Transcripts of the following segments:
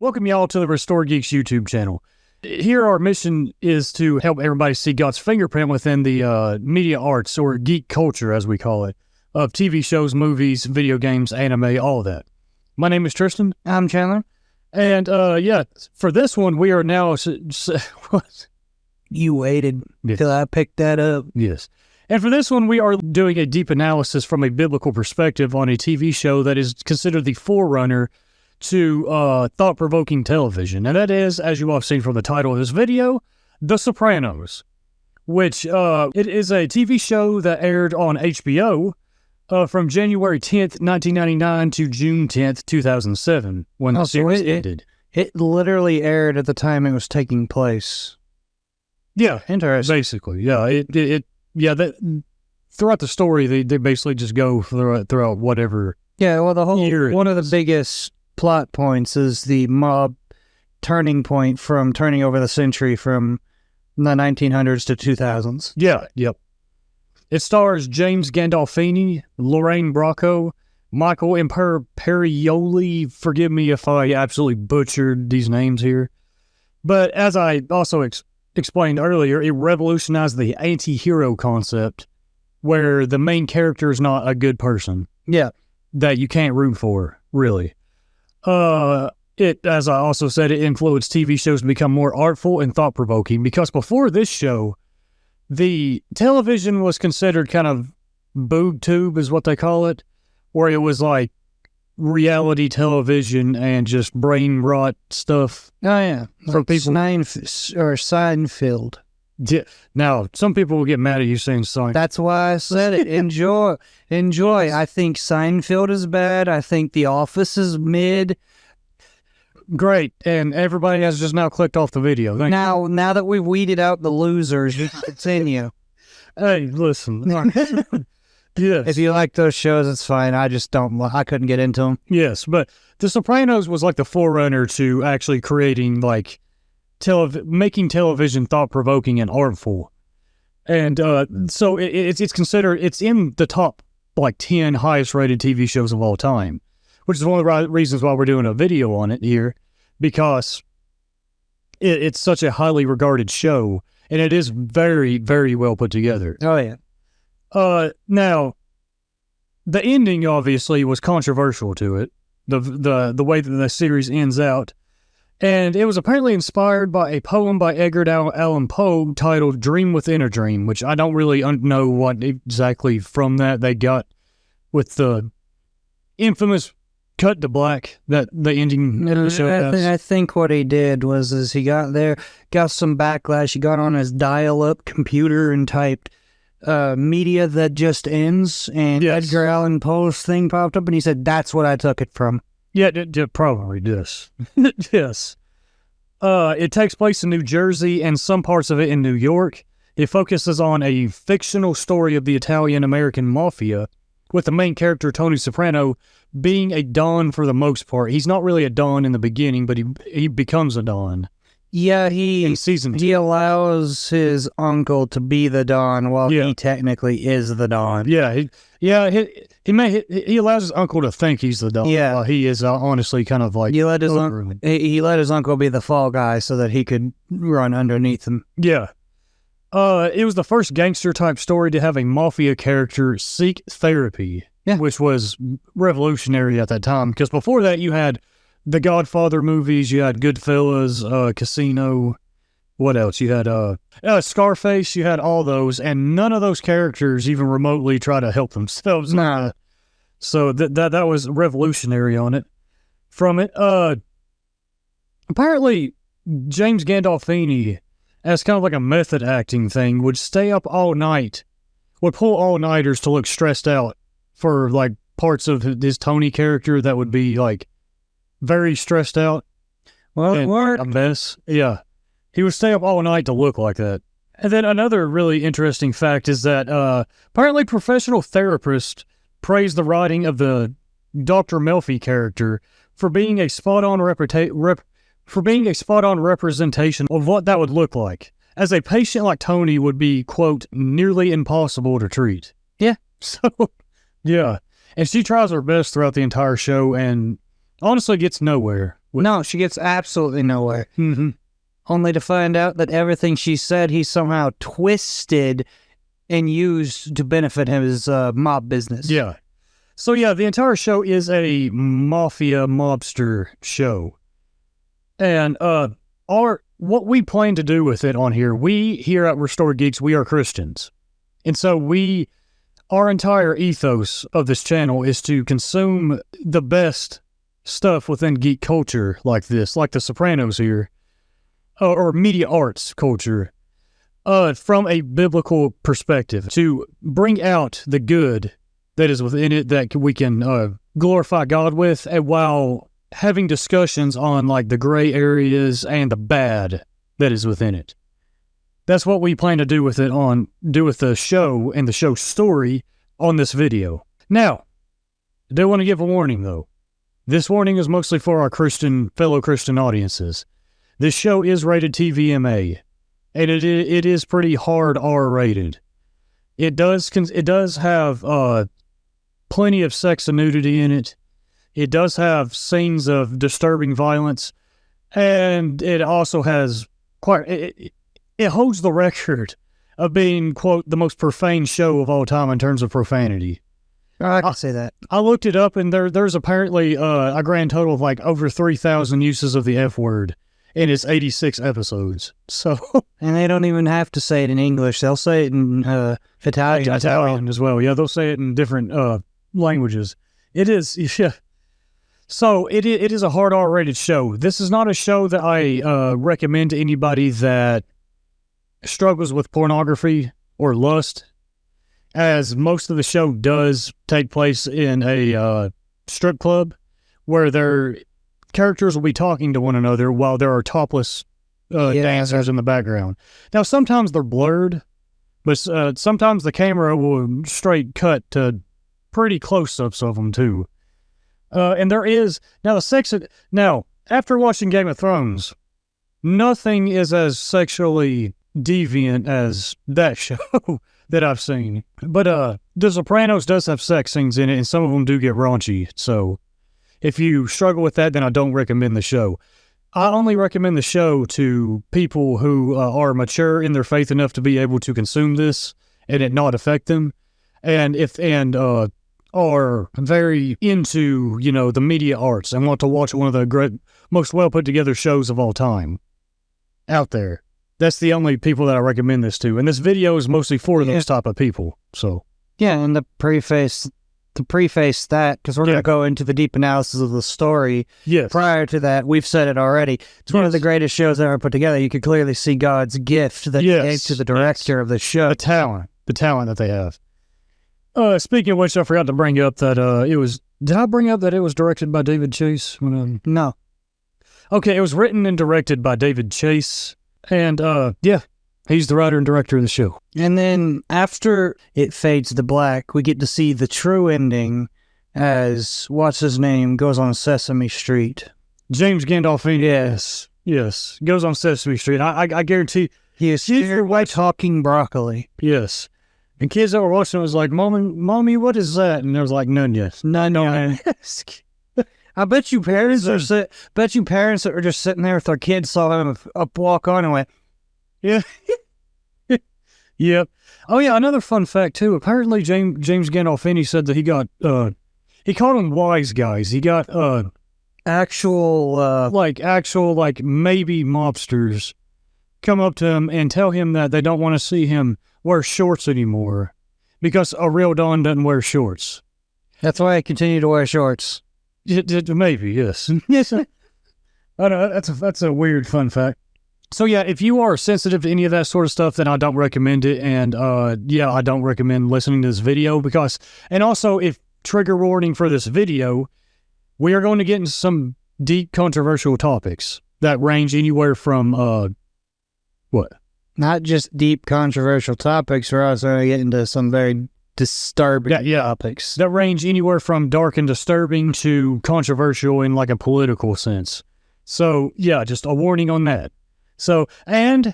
Welcome y'all to the Restored Geeks YouTube channel. Here our mission is to help everybody see God's fingerprint within the media arts, or geek culture as we call it, of TV shows, movies, video games, anime, all of that. My name is Tristan. I'm Chandler. And for this one we are now... What? You waited till I picked that up. Yes. And for this one we are doing a deep analysis from a biblical perspective on a TV show that is considered the forerunner to thought-provoking television, and that is, as you all have seen from the title of this video, The Sopranos, which it is a TV show that aired on HBO from January 10th, 1999 to June 10th, 2007, when the series ended. It literally aired at the time it was taking place. Yeah, Interesting. basically, yeah. That throughout the story, they basically just go throughout whatever. Yeah, well, the whole year one of the biggest plot points is the mob turning point from turning over the century from the 1900s to 2000s. Yeah, yep. It stars James Gandolfini, Lorraine Bracco, Michael Imperioli. Forgive me if I absolutely butchered these names here. But as I also explained earlier, it revolutionized the anti-hero concept, where the main character is not a good person. Yeah. That you can't root for, really. As I also said, it influenced TV shows to become more artful and thought-provoking, because before this show, the television was considered kind of boob tube, is what they call it, where it was like reality television and just brain rot stuff. Oh, yeah. For Like people. Seinfeld. Yeah. Now, some people will get mad at you saying Seinfeld. That's why I said it. Enjoy. I think Seinfeld is bad. I think The Office is mid. Great. And everybody has just now clicked off the video. Thank you. Now that we've weeded out the losers, you can continue. Hey, listen. Yes. If you like those shows, it's fine. I just don't. I couldn't get into them. Yes, but The Sopranos was like the forerunner to actually creating like making television thought-provoking and artful. And so it's considered, it's in the top like 10 highest rated TV shows of all time, which is one of the reasons why we're doing a video on it here, because it's such a highly regarded show, and it is very, very well put together. Oh, yeah. Now, the ending obviously was controversial to it, the way that the series ends out. And it was apparently inspired by a poem by Edgar Allan Poe titled Dream Within a Dream, which I don't really know what exactly from that they got with the infamous cut to black that the ending of the show has. I think what he did was he got some backlash. He got on his dial-up computer and typed media that just ends, and Yes. Edgar Allan Poe's thing popped up, and he said, that's what I took it from. Yeah, it probably does. Yes. It takes place in New Jersey and some parts of it in New York. It focuses on a fictional story of the Italian-American mafia, with the main character, Tony Soprano, being a Don for the most part. He's not really a Don in the beginning, but he becomes a Don. Yeah, In season 2. he allows his uncle to be the Don while Yeah. he technically is the Don. He allows his uncle to think he's the Don. Yeah. While he is honestly kind of like... He let his uncle be the fall guy so that he could run underneath him. Yeah. It was the first gangster-type story to have a mafia character seek therapy, which was revolutionary at that time, because before that you had the Godfather movies, you had Goodfellas, Casino, what else? You had Scarface, you had all those, and none of those characters even remotely try to help themselves. Nah. So that was revolutionary on it. From it, apparently James Gandolfini, as kind of like a method acting thing, would stay up all night, would pull all-nighters to look stressed out for like parts of his Tony character that would be like very stressed out. Well, it worked. A mess. Yeah. He would stay up all night to look like that. And then another really interesting fact is that apparently professional therapists praised the writing of the Dr. Melfi character for being a spot-on representation of what that would look like, as a patient like Tony would be, quote, nearly impossible to treat. Yeah. So, yeah. And she tries her best throughout the entire show, and honestly gets nowhere. No, she gets absolutely nowhere. Mm-hmm. Only to find out that everything she said he somehow twisted and used to benefit his mob business. Yeah. So yeah, the entire show is a mafia mobster show. And what we plan to do with it on here, we here at Restored Geeks, we are Christians. And so our entire ethos of this channel is to consume the best stuff within geek culture like this, like the Sopranos here, or media arts culture, from a biblical perspective, to bring out the good that is within it that we can glorify God with, and while having discussions on like the gray areas and the bad that is within it. That's what we plan to do with the show and the show story on this video. Now, I do want to give a warning though. This warning is mostly for our fellow Christian audiences. This show is rated TVMA, and it is pretty hard R-rated. It does have plenty of sex and nudity in it. It does have scenes of disturbing violence, and it also has it holds the record of being, quote, the most profane show of all time in terms of profanity. I can say that. I looked it up, and there's apparently a grand total of like over 3,000 uses of the F word in its 86 episodes. So, and they don't even have to say it in English. They'll say it in Italian as well. Yeah, they'll say it in different languages. It is, yeah. So it is a hard R-rated show. This is not a show that I recommend to anybody that struggles with pornography or lust, as most of the show does take place in a strip club where their characters will be talking to one another while there are topless dancers in the background. Now, sometimes they're blurred, but sometimes the camera will straight cut to pretty close-ups of them, too. And there is... Now, after watching Game of Thrones, nothing is as sexually deviant as that show that I've seen. But The Sopranos does have sex scenes in it, and some of them do get raunchy. So if you struggle with that, then I don't recommend the show. I only recommend the show to people who are mature in their faith enough to be able to consume this and it not affect them, and are very into, the media arts and want to watch one of the most well put together shows of all time out there. That's the only people that I recommend this to. And this video is mostly for those type of people. So yeah, and to preface that, because we're going to go into the deep analysis of the story. Yes. Prior to that, we've said it already. It's one of the greatest shows ever put together. You can clearly see God's gift that gave to the director of the show. The talent that they have. Speaking of which, I forgot to bring up that did I bring up that it was directed by David Chase? No. Okay, it was written and directed by David Chase. And, he's the writer and director of the show. And then after it fades to black, we get to see the true ending as, what's his name, goes on Sesame Street. James Gandolfini. Yes. Goes on Sesame Street. I guarantee. He is here talking broccoli. Yes. And kids that were watching it was like, Mommy, what is that? And there was like, none yet. None. I bet you parents are that are just sitting there with their kids saw him up walk on and went, yeah. Yep. Oh yeah, another fun fact too. Apparently James Gandolfini said that he got he called them wise guys. He got actual maybe mobsters come up to him and tell him that they don't want to see him wear shorts anymore because a real Don doesn't wear shorts. That's why I continue to wear shorts. Maybe, yes. Yes. I know, that's a weird fun fact. So yeah, if you are sensitive to any of that sort of stuff, then I don't recommend it. And I don't recommend listening to this video and also if trigger warning for this video, we are going to get into some deep controversial topics that range anywhere from, what? Not just deep controversial topics, we're also going to get into some very disturbing topics. That range anywhere from dark and disturbing to controversial in like a political sense. So yeah, just a warning on that. So, and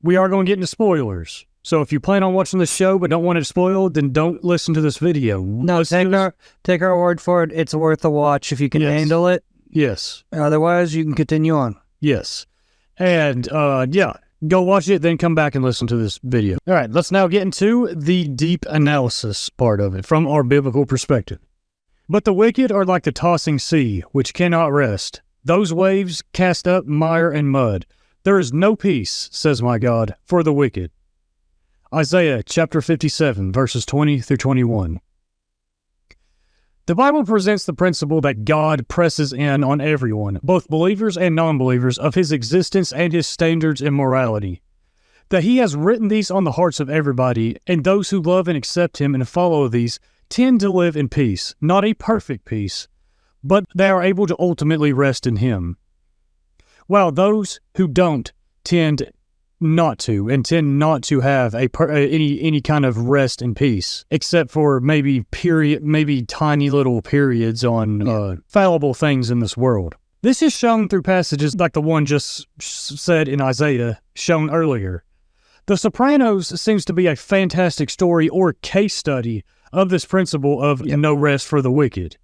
we are going to get into spoilers. So if you plan on watching this show but don't want it spoiled, then don't listen to this video. No, take our word for it. It's worth a watch if you can handle it. Yes. Otherwise, you can continue on. Yes. And, yeah, go watch it, then come back and listen to this video. All right, let's now get into the deep analysis part of it from our biblical perspective. But the wicked are like the tossing sea, which cannot rest. Those waves cast up mire and mud. There is no peace, says my God, for the wicked. Isaiah chapter 57, verses 20 through 21. The Bible presents the principle that God presses in on everyone, both believers and non-believers, of his existence and his standards in morality. That he has written these on the hearts of everybody, and those who love and accept him and follow these tend to live in peace, not a perfect peace, but they are able to ultimately rest in him. While those who don't tend not to have any kind of rest and peace, except for maybe tiny little periods on fallible things in this world. This is shown through passages like the one just said in Isaiah, shown earlier. The Sopranos seems to be a fantastic story or case study of this principle of no rest for the wicked.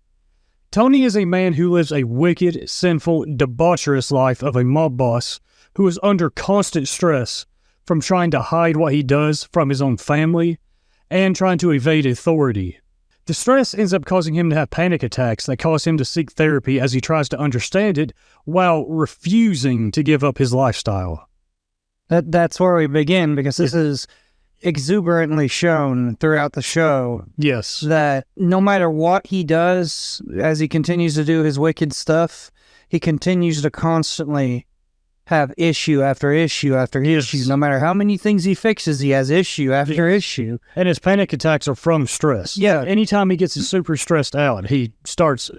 Tony is a man who lives a wicked, sinful, debaucherous life of a mob boss who is under constant stress from trying to hide what he does from his own family and trying to evade authority. The stress ends up causing him to have panic attacks that cause him to seek therapy as he tries to understand it while refusing to give up his lifestyle. That's where we begin, because this is exuberantly shown throughout the show. Yes. That no matter what he does, as he continues to do his wicked stuff, he continues to constantly have issue after issue after issue. No matter how many things he fixes, he has issue after issue. And his panic attacks are from stress. Yeah. Anytime he gets super stressed out, he starts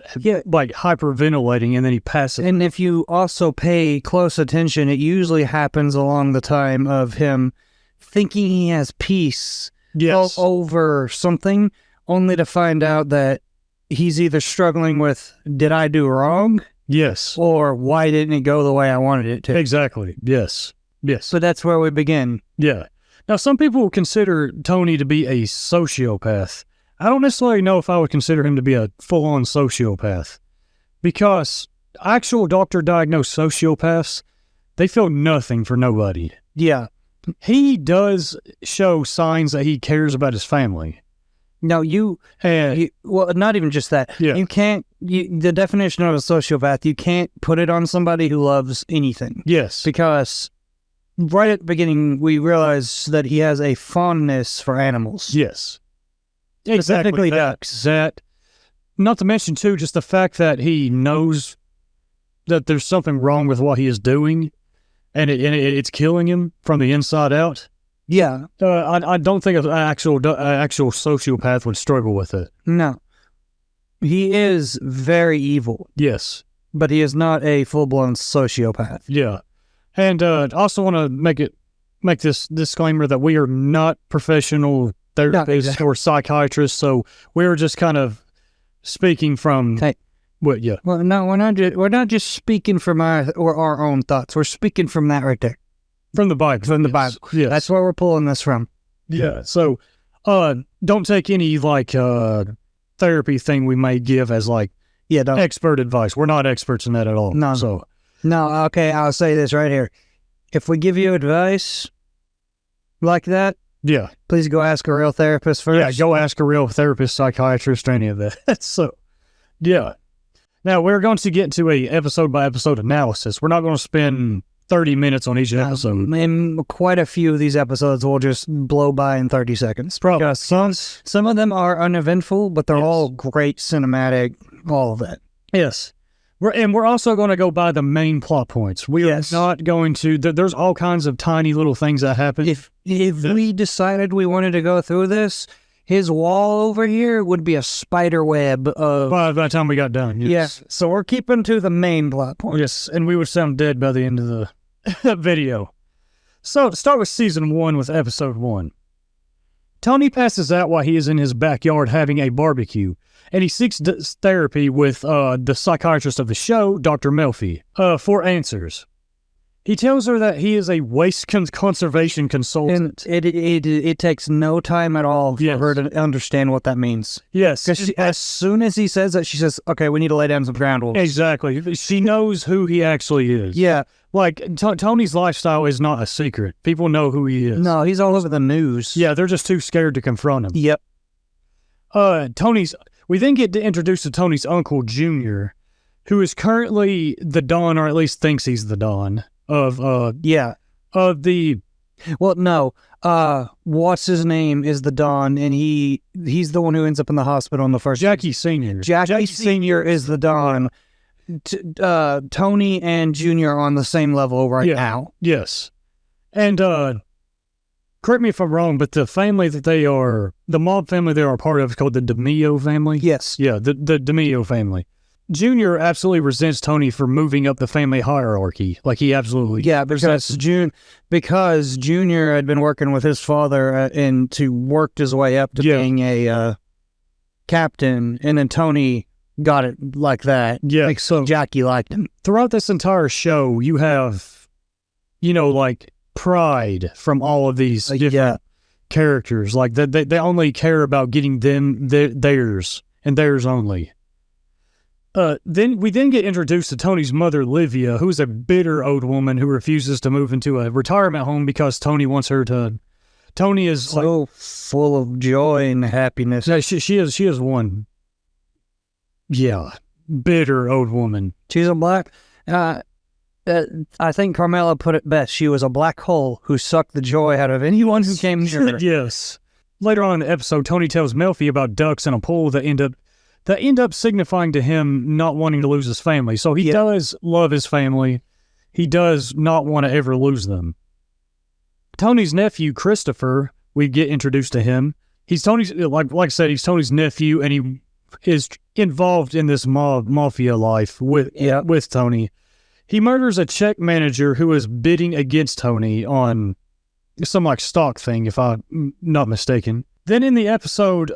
like hyperventilating, and then he passes. And if you also pay close attention, it usually happens along the time of him thinking he has peace over something, only to find out that he's either struggling with, did I do wrong? Yes. Or why didn't it go the way I wanted it to? Exactly. Yes. Yes. So that's where we begin. Yeah. Now, some people consider Tony to be a sociopath. I don't necessarily know if I would consider him to be a full-on sociopath, because actual doctor-diagnosed sociopaths, they feel nothing for nobody. Yeah. He does show signs that he cares about his family. No, well, not even just that. Yeah. You can't, the definition of a sociopath, you can't put it on somebody who loves anything. Yes. Because right at the beginning, we realize that he has a fondness for animals. Yes. Specifically ducks. That, not to mention, too, just the fact that he knows that there's something wrong with what he is doing, and it's killing him from the inside out. Yeah. I don't think an actual sociopath would struggle with it. No. He is very evil. Yes. But he is not a full-blown sociopath. Yeah. And I also want to make this disclaimer that we are not professional therapists or psychiatrists, so we're just kind of speaking from... Hey. What, yeah. Well, no, we're not just speaking from our own thoughts. We're speaking from that right there. From the Bible. From the Bible. Yes. That's where we're pulling this from. Yeah. So, don't take any, therapy thing we may give as, expert advice. We're not experts in that at all. No. So. No, okay, I'll say this right here. If we give you advice like that, please go ask a real therapist first. Yeah, go ask a real therapist, psychiatrist, or any of that. So, yeah. Now, we're going to get into a episode-by-episode analysis. We're not going to spend 30 minutes on each episode. And quite a few of these episodes will just blow by in 30 seconds. Probably. Because some of them are uneventful, but they're all great cinematic, all of that. Yes. We're also going to go by the main plot points. We are not going to... There's all kinds of tiny little things that happen. If we decided we wanted to go through this, his wall over here would be a spider web of... By the time we got done, yes. Yeah, so we're keeping to the main plot points. Yes, and we would sound dead by the end of the video. So, to start with Season 1 with Episode 1. Tony passes out while he is in his backyard having a barbecue, and he seeks therapy with the psychiatrist of the show, Dr. Melfi, for answers. He tells her that he is a waste conservation consultant. And it takes no time at all for her to understand what that means. Yes. Because as soon as he says that, she says, okay, we need to lay down some ground rules. Exactly. She knows who he actually is. Yeah. Like, Tony's lifestyle is not a secret. People know who he is. No, he's all over the news. Yeah, they're just too scared to confront him. Yep. We then get introduced to Tony's uncle, Junior, who is currently the Don, or at least thinks he's the Don of the... Well, no. What's his name is the Don, and he's the one who ends up in the hospital in the first... Jackie Sr. Jackie Sr. is the Don. Tony and Junior are on the same level now. Yes. And correct me if I'm wrong, but the family that the mob family they are a part of is called the DeMio family. Yes. Yeah, the DeMio family. Junior absolutely resents Tony for moving up the family hierarchy. Like, he absolutely... Yeah, because Junior had been working with his father and to worked his way up to being a captain, and then Tony got it like that. Yeah. Like, so Jackie liked him. Throughout this entire show, you have, like, pride from all of these different characters. Like, they only care about getting theirs, and theirs only. Then we get introduced to Tony's mother, Livia, who is a bitter old woman who refuses to move into a retirement home because Tony wants her to. Tony is so full of joy and happiness. Yeah, she is one. Yeah, bitter old woman. She's a black. I think Carmela put it best. She was a black hole who sucked the joy out of anyone who came near her. Yes. Later on in the episode, Tony tells Melfi about ducks in a pool that end up signifying to him not wanting to lose his family. So he does love his family. He does not want to ever lose them. Tony's nephew, Christopher, we get introduced to him. He's Tony's, like I said, he's Tony's nephew, and he is involved in this mafia life with Tony. He murders a check manager who is bidding against Tony on some like stock thing, if I'm not mistaken. Then in the episode,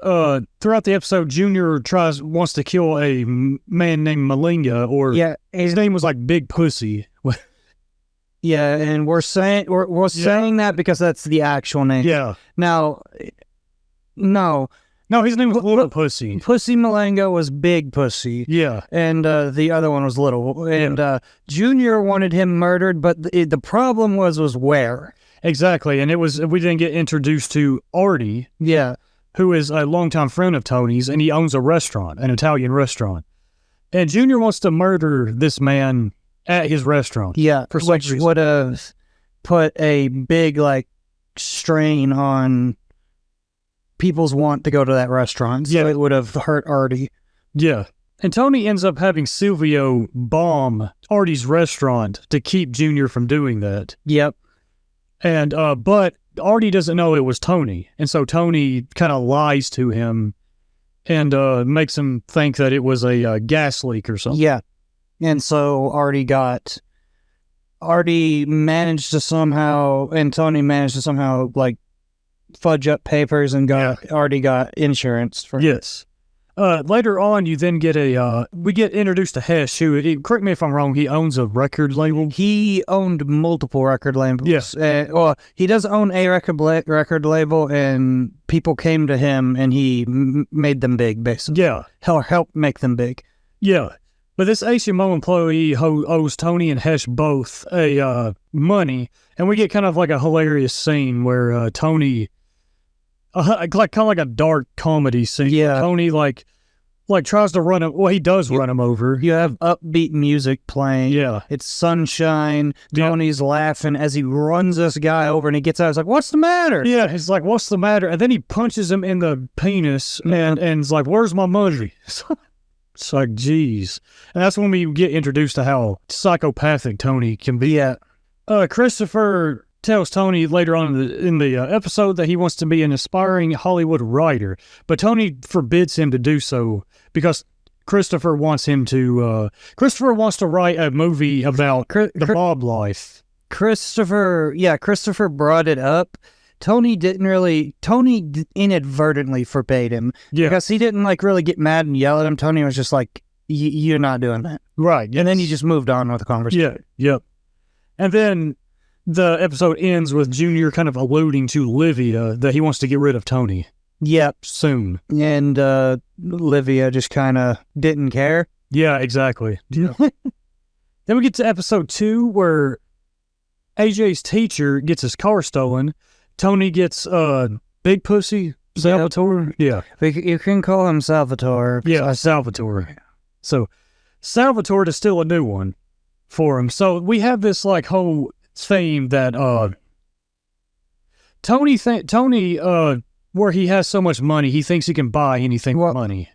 throughout the episode, Junior wants to kill a man named Malinga, or his name was like Big Pussy. Yeah, and we're saying that because that's the actual name. Yeah. Now, no, his name was Little Pussy. Pussy Malinga was Big Pussy. Yeah, and the other one was Little. And Junior wanted him murdered, but the problem was where. Exactly, and we didn't get introduced to Artie, who is a longtime friend of Tony's, and he owns a restaurant, an Italian restaurant. And Junior wants to murder this man at his restaurant. Yeah, which would have put a big, like, strain on people's want to go to that restaurant. So it would have hurt Artie. Yeah. And Tony ends up having Silvio bomb Artie's restaurant to keep Junior from doing that. Yep. And, but Artie doesn't know it was Tony. And so Tony kind of lies to him and makes him think that it was a gas leak or something. Yeah. And so Artie managed to somehow, and Tony managed to somehow, like, fudge up papers and Artie got insurance for him. Yes. Later on, you then get we get introduced to Hesh, who, correct me if I'm wrong, he owns a record label. He owned multiple record labels. Yes. Well, he does own a record label, and people came to him, and he made them big, basically. Yeah. Helped make them big. Yeah. But this HMO employee owes Tony and Hesh both money, and we get kind of like a hilarious scene where Tony... kind of like a dark comedy scene. Yeah. Tony like tries to run him. Well, he does run him over. You have upbeat music playing. Yeah. It's sunshine. Tony's laughing as he runs this guy over, and he gets out. He's like, "What's the matter?" Yeah. He's like, "What's the matter?" And then he punches him in the penis, and he's like, "Where's my money?" It's like, geez. And that's when we get introduced to how psychopathic Tony can be. Yeah. Christopher tells Tony later on in the episode that he wants to be an aspiring Hollywood writer, but Tony forbids him to do so because Christopher wants to write a movie about the mob life. Christopher brought it up. Tony inadvertently forbade him because he didn't like really get mad and yell at him. Tony was just like, you're not doing that. Right. And then he just moved on with the conversation. Yeah. Yep. And then the episode ends with Junior kind of alluding to Livia that he wants to get rid of Tony. Yep. Soon. And Livia just kind of didn't care. Yeah, exactly. Yeah. Then we get to episode 2 where AJ's teacher gets his car stolen. Tony gets Big Pussy Salvatore. Yeah. You can call him Salvatore. Yeah, Salvatore. So Salvatore to steal a new one for him. So we have this like whole theme that Tony where he has so much money, he thinks he can buy anything with money.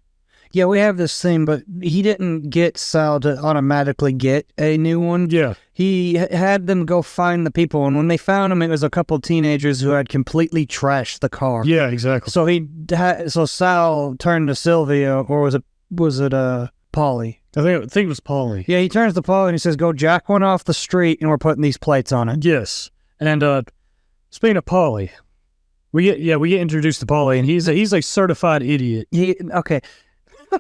Yeah, we have this thing, but he didn't get Sal to automatically get a new one. Yeah. He had them go find the people, and when they found him, it was a couple teenagers who had completely trashed the car. Yeah, exactly. So Sal turned to Sylvia, or was it Polly? I think it was Polly. Yeah, he turns to Polly and he says, "Go jack one off the street, and we're putting these plates on it." Yes. And speaking of Polly, we get introduced to Polly, and he's a certified idiot.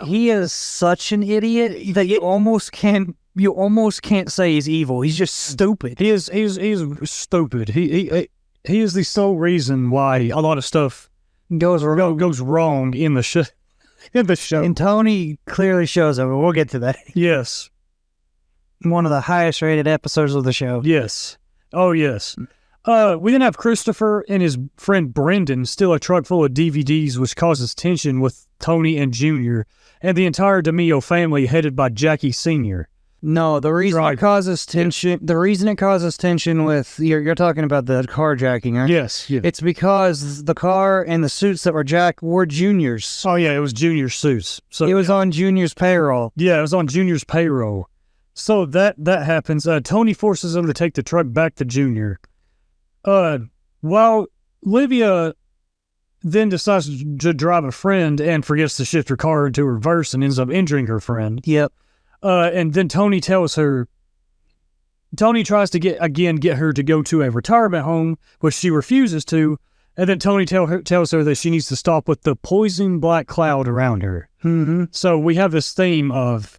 He is such an idiot that you almost can't say he's evil. He's just stupid. He's stupid. He is the sole reason why a lot of stuff goes wrong in the show. And Tony clearly shows up. We'll get to that. Yes. One of the highest rated episodes of the show. Yes. Oh, yes. We then have Christopher and his friend Brendan steal a truck full of DVDs, which causes tension with Tony and Junior and the entire DeMio family headed by Jackie Sr. No, the reason it causes tension. The reason it causes tension with you're talking about the carjacking, right? Yes. Yeah. It's because the car and the suits that were jacked were Junior's. Oh yeah, it was Junior's suits. So it was on Junior's payroll. Yeah, it was on Junior's payroll. So that happens. Tony forces him to take the truck back to Junior. While Livia then decides to drive a friend and forgets to shift her car into reverse and ends up injuring her friend. Yep. And then Tony tries to get her to go to a retirement home, which she refuses to. And then Tony tells her that she needs to stop with the poison black cloud around her. Mm-hmm. So we have this theme of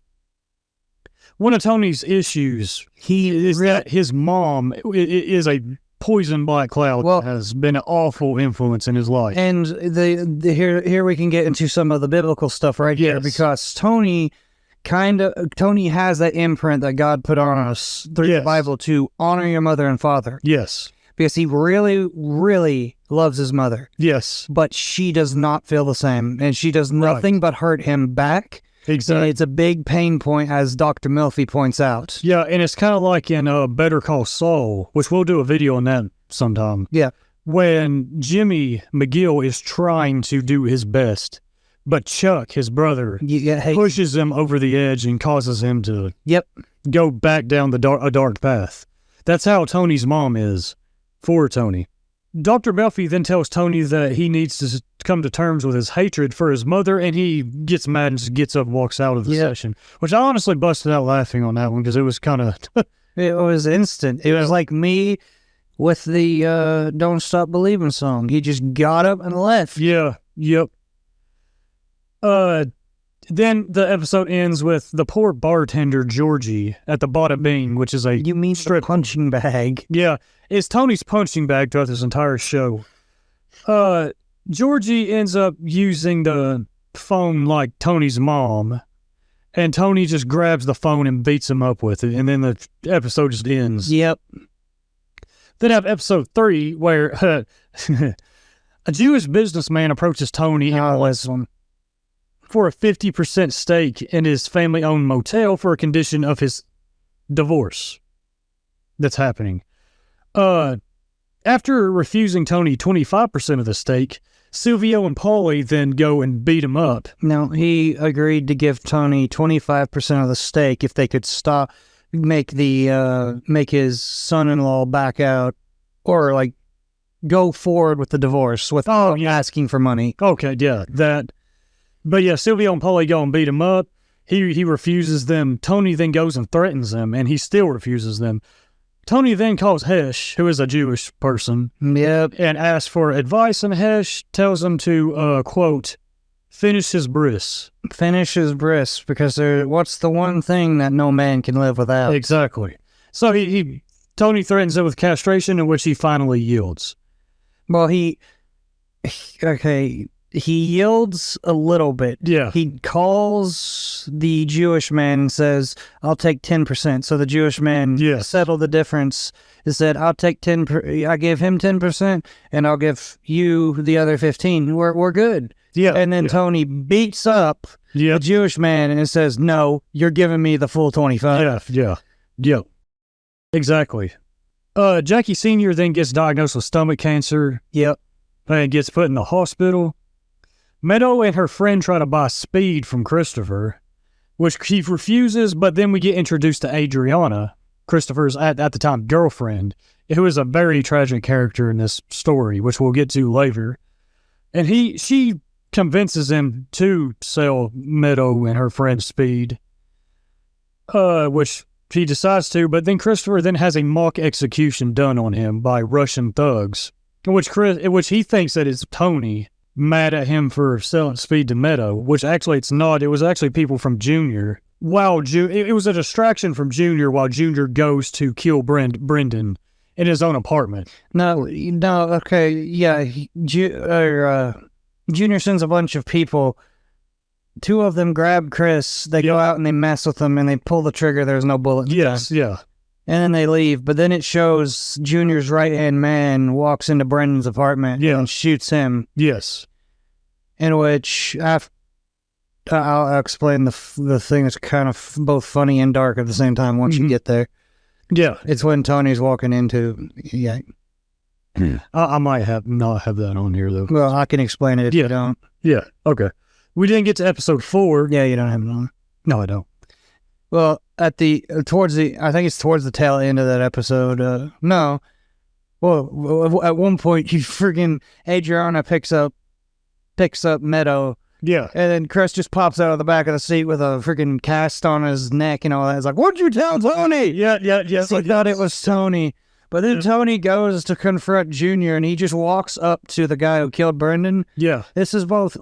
one of Tony's issues. That his mom is a poison black cloud has been an awful influence in his life. And here we can get into some of the biblical stuff right here, because Tony has that imprint that God put on us through the Bible to honor your mother and father. Yes. Because he really, really loves his mother. Yes. But she does not feel the same, and she does nothing but hurt him back. Exactly. And it's a big pain point, as Dr. Melfi points out. Yeah, and it's kind of like in Better Call Saul, which we'll do a video on that sometime. Yeah. When Jimmy McGill is trying to do his best, but Chuck, his brother, pushes him over the edge and causes him to go back down a dark path. That's how Tony's mom is for Tony. Dr. Melfi then tells Tony that he needs to come to terms with his hatred for his mother, and he gets mad and just gets up and walks out of the session, which I honestly busted out laughing on that one because it was kind of... It was instant. It was like me with the Don't Stop Believing song. He just got up and left. Yeah, yep. Then the episode ends with the poor bartender, Georgie, at the Bada Bing, which is a... You mean strip punching bag? Yeah, it's Tony's punching bag throughout this entire show. Georgie ends up using the phone like Tony's mom, and Tony just grabs the phone and beats him up with it, and then the episode just ends. Yep. Then I have episode 3, where a Jewish businessman approaches Tony for a 50% stake in his family-owned motel for a condition of his divorce that's happening. After refusing Tony 25% of the stake, Silvio and Paulie then go and beat him up. Now, he agreed to give Tony 25% of the stake if they could make his son-in-law back out, or like go forward with the divorce without asking for money. Okay, yeah, that. But yeah, Silvio and Paulie go and beat him up. He refuses them. Tony then goes and threatens them, and he still refuses them. Tony then calls Hesh, who is a Jewish person, and asks for advice, and Hesh tells him to, quote, finish his bris. Finish his bris, because what's the one thing that no man can live without? Exactly. So Tony threatens him with castration, in which he finally yields. Well, he yields a little bit. Yeah. He calls the Jewish man and says, I'll take 10%. So the Jewish man settled the difference. He said, I'll take 10%. I give him 10%, and I'll give you the other 15. We're good. Yeah. And then Tony beats up the Jewish man and says, no, you're giving me the full 25. Yeah. Exactly. Jackie Sr. then gets diagnosed with stomach cancer. Yep. And gets put in the hospital. Meadow and her friend try to buy speed from Christopher, which he refuses, but then we get introduced to Adriana, Christopher's at the time girlfriend, who is a very tragic character in this story, which we'll get to later. And she convinces him to sell Meadow and her friend speed, which he decides to, but then Christopher then has a mock execution done on him by Russian thugs, which he thinks that is Tony mad at him for selling speed to Meadow, which actually it's not. It was actually people from Junior. It was a distraction from Junior while Junior goes to kill Brendan in his own apartment. No, okay, yeah. Junior sends a bunch of people. 2 of them grab Chris. They go out and they mess with him, and they pull the trigger. There's no bullet. Yes, yeah. And then they leave. But then it shows Junior's right-hand man walks into Brendan's apartment and shoots him. Yes. In which, I'll explain the thing that's kind of both funny and dark at the same time once you get there. Yeah. It's when Tony's walking into... Yeah. I might not have that on here, though. Well, I can explain it if you don't. Yeah, okay. We didn't get to episode 4. Yeah, you don't have it on. No, I don't. Well, I think it's towards the tail end of that episode. No. Well, at one point, Adriana picks up Meadow. Yeah. And then Chris just pops out of the back of the seat with a freaking cast on his neck and all that. It's like, what'd you tell Tony? Yeah. He thought it was Tony. But then Tony goes to confront Junior, and he just walks up to the guy who killed Brendan. Yeah. This is both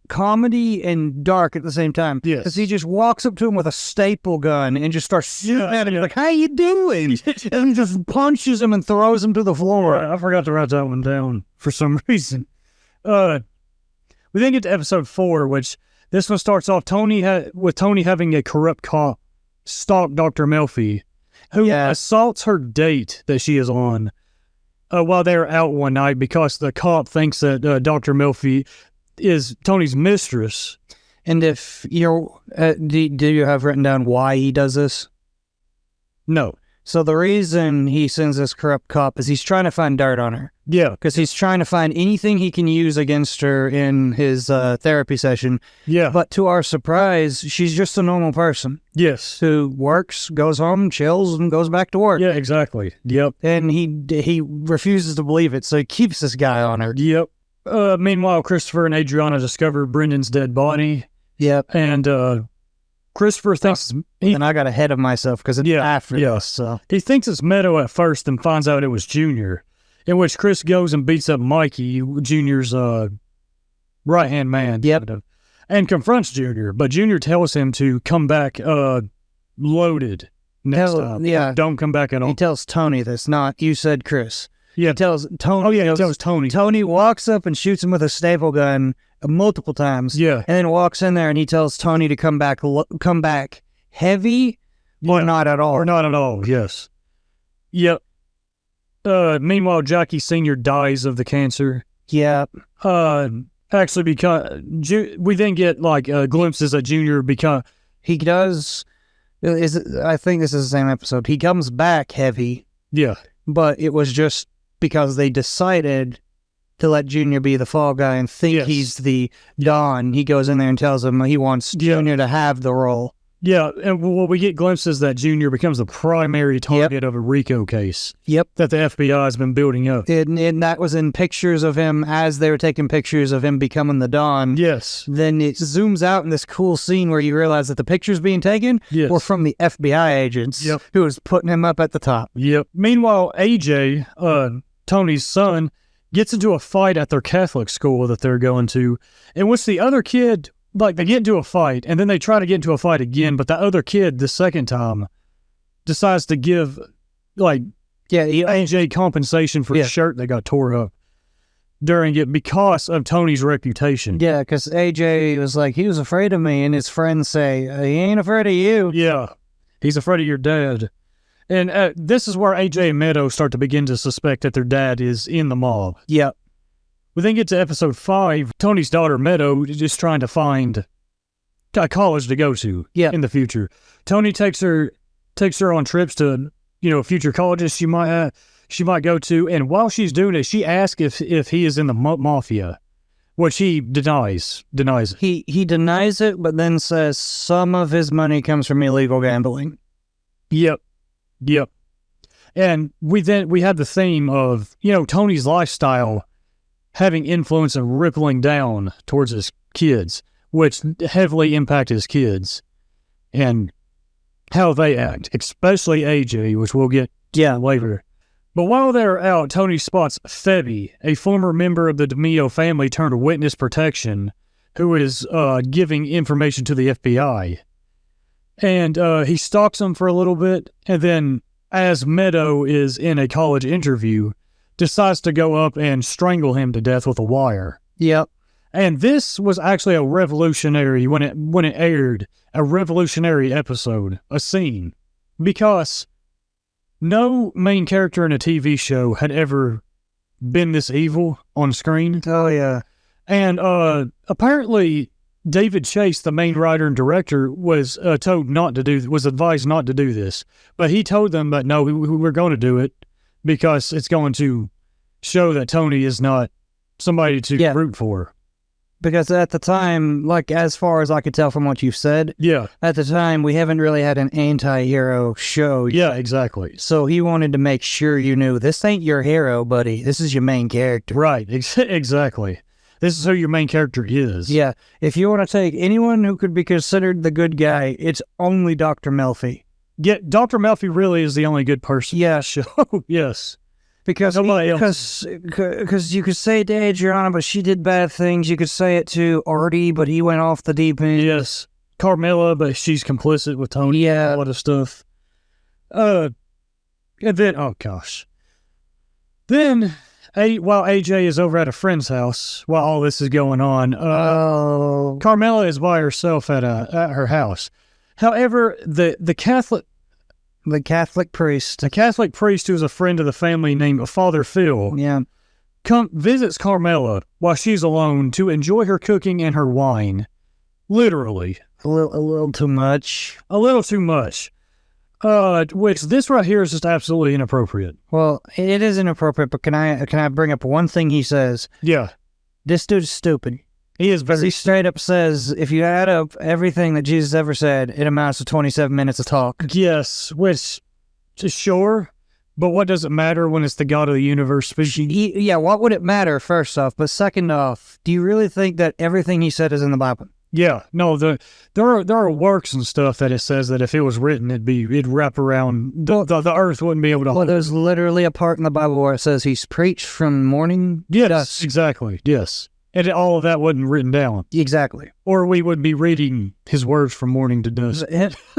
comedy and dark at the same time. Yes. Because he just walks up to him with a staple gun and just starts shooting at him. He's like, how you doing? And just punches him and throws him to the floor. I forgot to write that one down for some reason. We then get to episode 4, which this one starts off with Tony having a corrupt cop stalk Dr. Melfi, who assaults her date that she is on while they're out one night because the cop thinks that Dr. Melfi is Tony's mistress. And if you're, do you have written down why he does this? No. So the reason he sends this corrupt cop is he's trying to find dirt on her. Yeah. Because he's trying to find anything he can use against her in his therapy session. Yeah. But to our surprise, she's just a normal person. Yes. Who works, goes home, chills, and goes back to work. Yeah, exactly. Yep. And he refuses to believe it, so he keeps this guy on her. Yep. Meanwhile, Christopher and Adriana discover Brendan's dead body. Yep. And Christopher thinks... and I got ahead of myself because it's after this. So. He thinks it's Meadow at first and finds out it was Junior, in which Chris goes and beats up Mikey, Junior's right-hand man. Yep. And confronts Junior, but Junior tells him to come back loaded next time. Yeah. Don't come back at all. He tells Tony this, not you said Chris. Yeah. He tells Tony. Oh, yeah, he tells Tony. Tony walks up and shoots him with a staple gun multiple times. Yeah. And then walks in there and he tells Tony to come back heavy or not at all. Or not at all, yes. Yep. Meanwhile, Jackie Sr. dies of the cancer. Yeah. Actually, because we then get glimpses of Junior become... He does... I think this is the same episode. He comes back heavy. Yeah. But it was just because they decided to let Junior be the fall guy and think he's the Don. He goes in there and tells him he wants Junior to have the role. Yeah, and we get glimpses that Junior becomes the primary target of a RICO case. Yep. That the FBI has been building up. And that was in pictures of him as they were taking pictures of him becoming the Don. Yes. Then it zooms out in this cool scene where you realize that the pictures being taken were from the FBI agents who was putting him up at the top. Yep. Meanwhile, AJ, Tony's son, gets into a fight at their Catholic school that they're going to, in which the other kid... they get into a fight, and then they try to get into a fight again, but the other kid, the second time, decides to give like AJ compensation for his shirt that got tore up during it because of Tony's reputation. Yeah, because AJ was like, he was afraid of me, and his friends say, he ain't afraid of you. Yeah, he's afraid of your dad. And this is where AJ and Meadow start to begin to suspect that their dad is in the mob. Yeah. We then get to episode 5. Tony's daughter, Meadow, is just trying to find a college to go to in the future. Tony takes her on trips to, future colleges she might go to. And while she's doing it, she asks if he is in the mafia, which he denies it. He denies it, but then says some of his money comes from illegal gambling. Yep. And we had the theme of, Tony's lifestyle having influence and rippling down towards his kids, which heavily impact his kids and how they act, especially AJ, which we'll get later. But while they're out, Tony spots Febby, a former member of the DeMio family turned witness protection, who is giving information to the FBI. And he stalks him for a little bit, and then, as Meadow is in a college interview, decides to go up and strangle him to death with a wire. Yep. And this was actually a revolutionary, when it aired, a revolutionary episode, a scene, because no main character in a TV show had ever been this evil on screen. Oh, yeah. And apparently David Chase, the main writer and director, was advised not to do this. But he told them that, no, we're going to do it because it's going to show that Tony is not somebody to root for. Because at the time, as far as I could tell from what you've said, at the time, we haven't really had an anti-hero show. Yeah, exactly. So he wanted to make sure you knew, this ain't your hero, buddy. This is your main character. Right, exactly. This is who your main character is. Yeah. If you want to take anyone who could be considered the good guy, it's only Dr. Melfi. Yeah, Dr. Melfi really is the only good person. Yeah. Yes. Because you could say it to Adriana, but she did bad things. You could say it to Artie, but he went off the deep end. Yes. Carmela, but she's complicit with Tony. Yeah. A lot of stuff. And then, oh gosh. Then, while AJ is over at a friend's house, while all this is going on, Carmela is by herself at her house. However, the Catholic priest, who is a friend of the family named Father Phil, visits Carmela while she's alone to enjoy her cooking and her wine. Literally. A little too much. A little too much. Which this right here is just absolutely inappropriate. Well, it is inappropriate, but can I bring up one thing he says? Yeah. This dude is stupid. He is very... He straight up says, if you add up everything that Jesus ever said, it amounts to 27 minutes of talk. Yes, which, sure, but what does it matter when it's the God of the universe speaking? Yeah, what would it matter, first off? But second off, do you really think that everything he said is in the Bible? Yeah, no, there are works and stuff that it says that if it was written, it'd wrap around, the earth wouldn't be able to... Well, there's literally a part in the Bible where it says he's preached from morning to dusk. Exactly, yes. And all of that wasn't written down. Exactly. Or we would be reading his words from morning to dusk.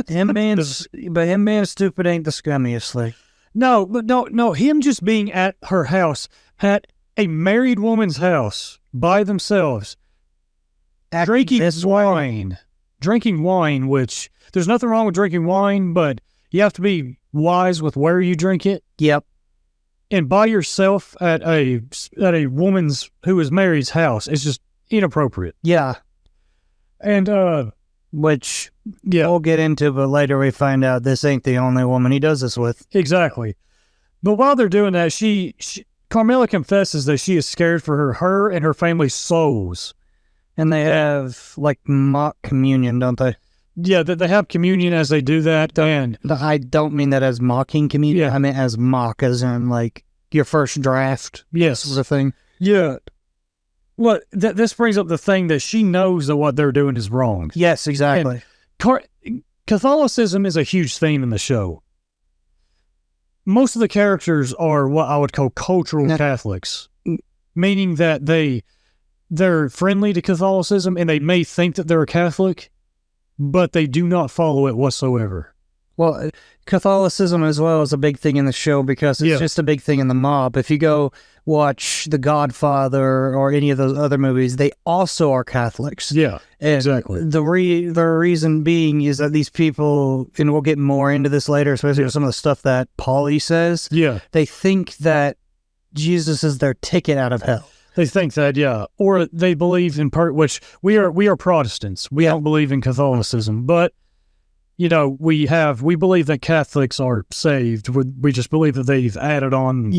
Him being stupid ain't the scummiest thing. No, him just being at her house, at a married woman's house, by themselves, drinking wine, which there's nothing wrong with drinking wine, but you have to be wise with where you drink it. Yep. And by yourself at a woman's who is married's house is just inappropriate. Yeah. And which we'll get into, but later we find out this ain't the only woman he does this with. Exactly. But while they're doing that, Carmela confesses that she is scared for her and her family's souls. And they have mock communion, don't they? Yeah, they have communion as they do that. And I don't mean that as mocking communion. Yeah. I mean as mock, as in your first draft. Yes. Sort of thing. Yeah. Well, this brings up the thing that she knows that what they're doing is wrong. Yes, exactly. Catholicism is a huge theme in the show. Most of the characters are what I would call cultural Catholics, meaning that they're friendly to Catholicism and they may think that they're a Catholic, but they do not follow it whatsoever. Well, Catholicism as well is a big thing in the show because it's just a big thing in the mob. If you go watch The Godfather or any of those other movies, they also are Catholics. Yeah, and exactly. The reason being is that these people, and we'll get more into this later, especially with some of the stuff that Paulie says. Yeah, they think that Jesus is their ticket out of hell. They think that, or they believe in which we are Protestants. We don't believe in Catholicism, but we believe that Catholics are saved. We just believe that they've added on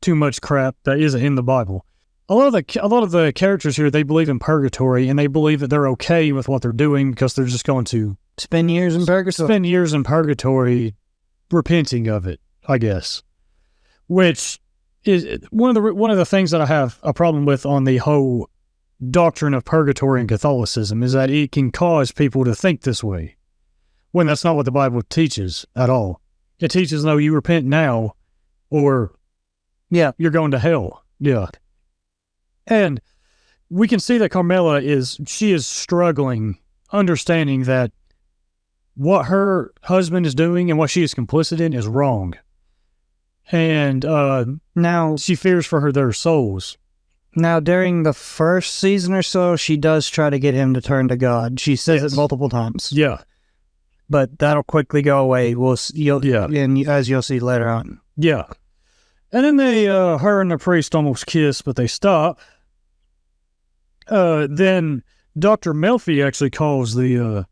too much crap that isn't in the Bible. A lot of the characters here, they believe in purgatory, and they believe that they're okay with what they're doing because they're just going to spend years in purgatory, repenting of it, I guess. Which is one of the things that I have a problem with on the whole doctrine of purgatory in Catholicism is that it can cause people to think this way, when that's not what the Bible teaches at all. It teaches, no, you repent now, or you're going to hell. Yeah. And we can see that Carmela is struggling, understanding that what her husband is doing and what she is complicit in is wrong. And now she fears for their souls. Now, during the first season or so, she does try to get him to turn to God. She says it multiple times. Yeah. But that'll quickly go away. And as you'll see later on. Yeah. And then her and the priest almost kiss, but they stop. Then Dr. Melfi actually calls the...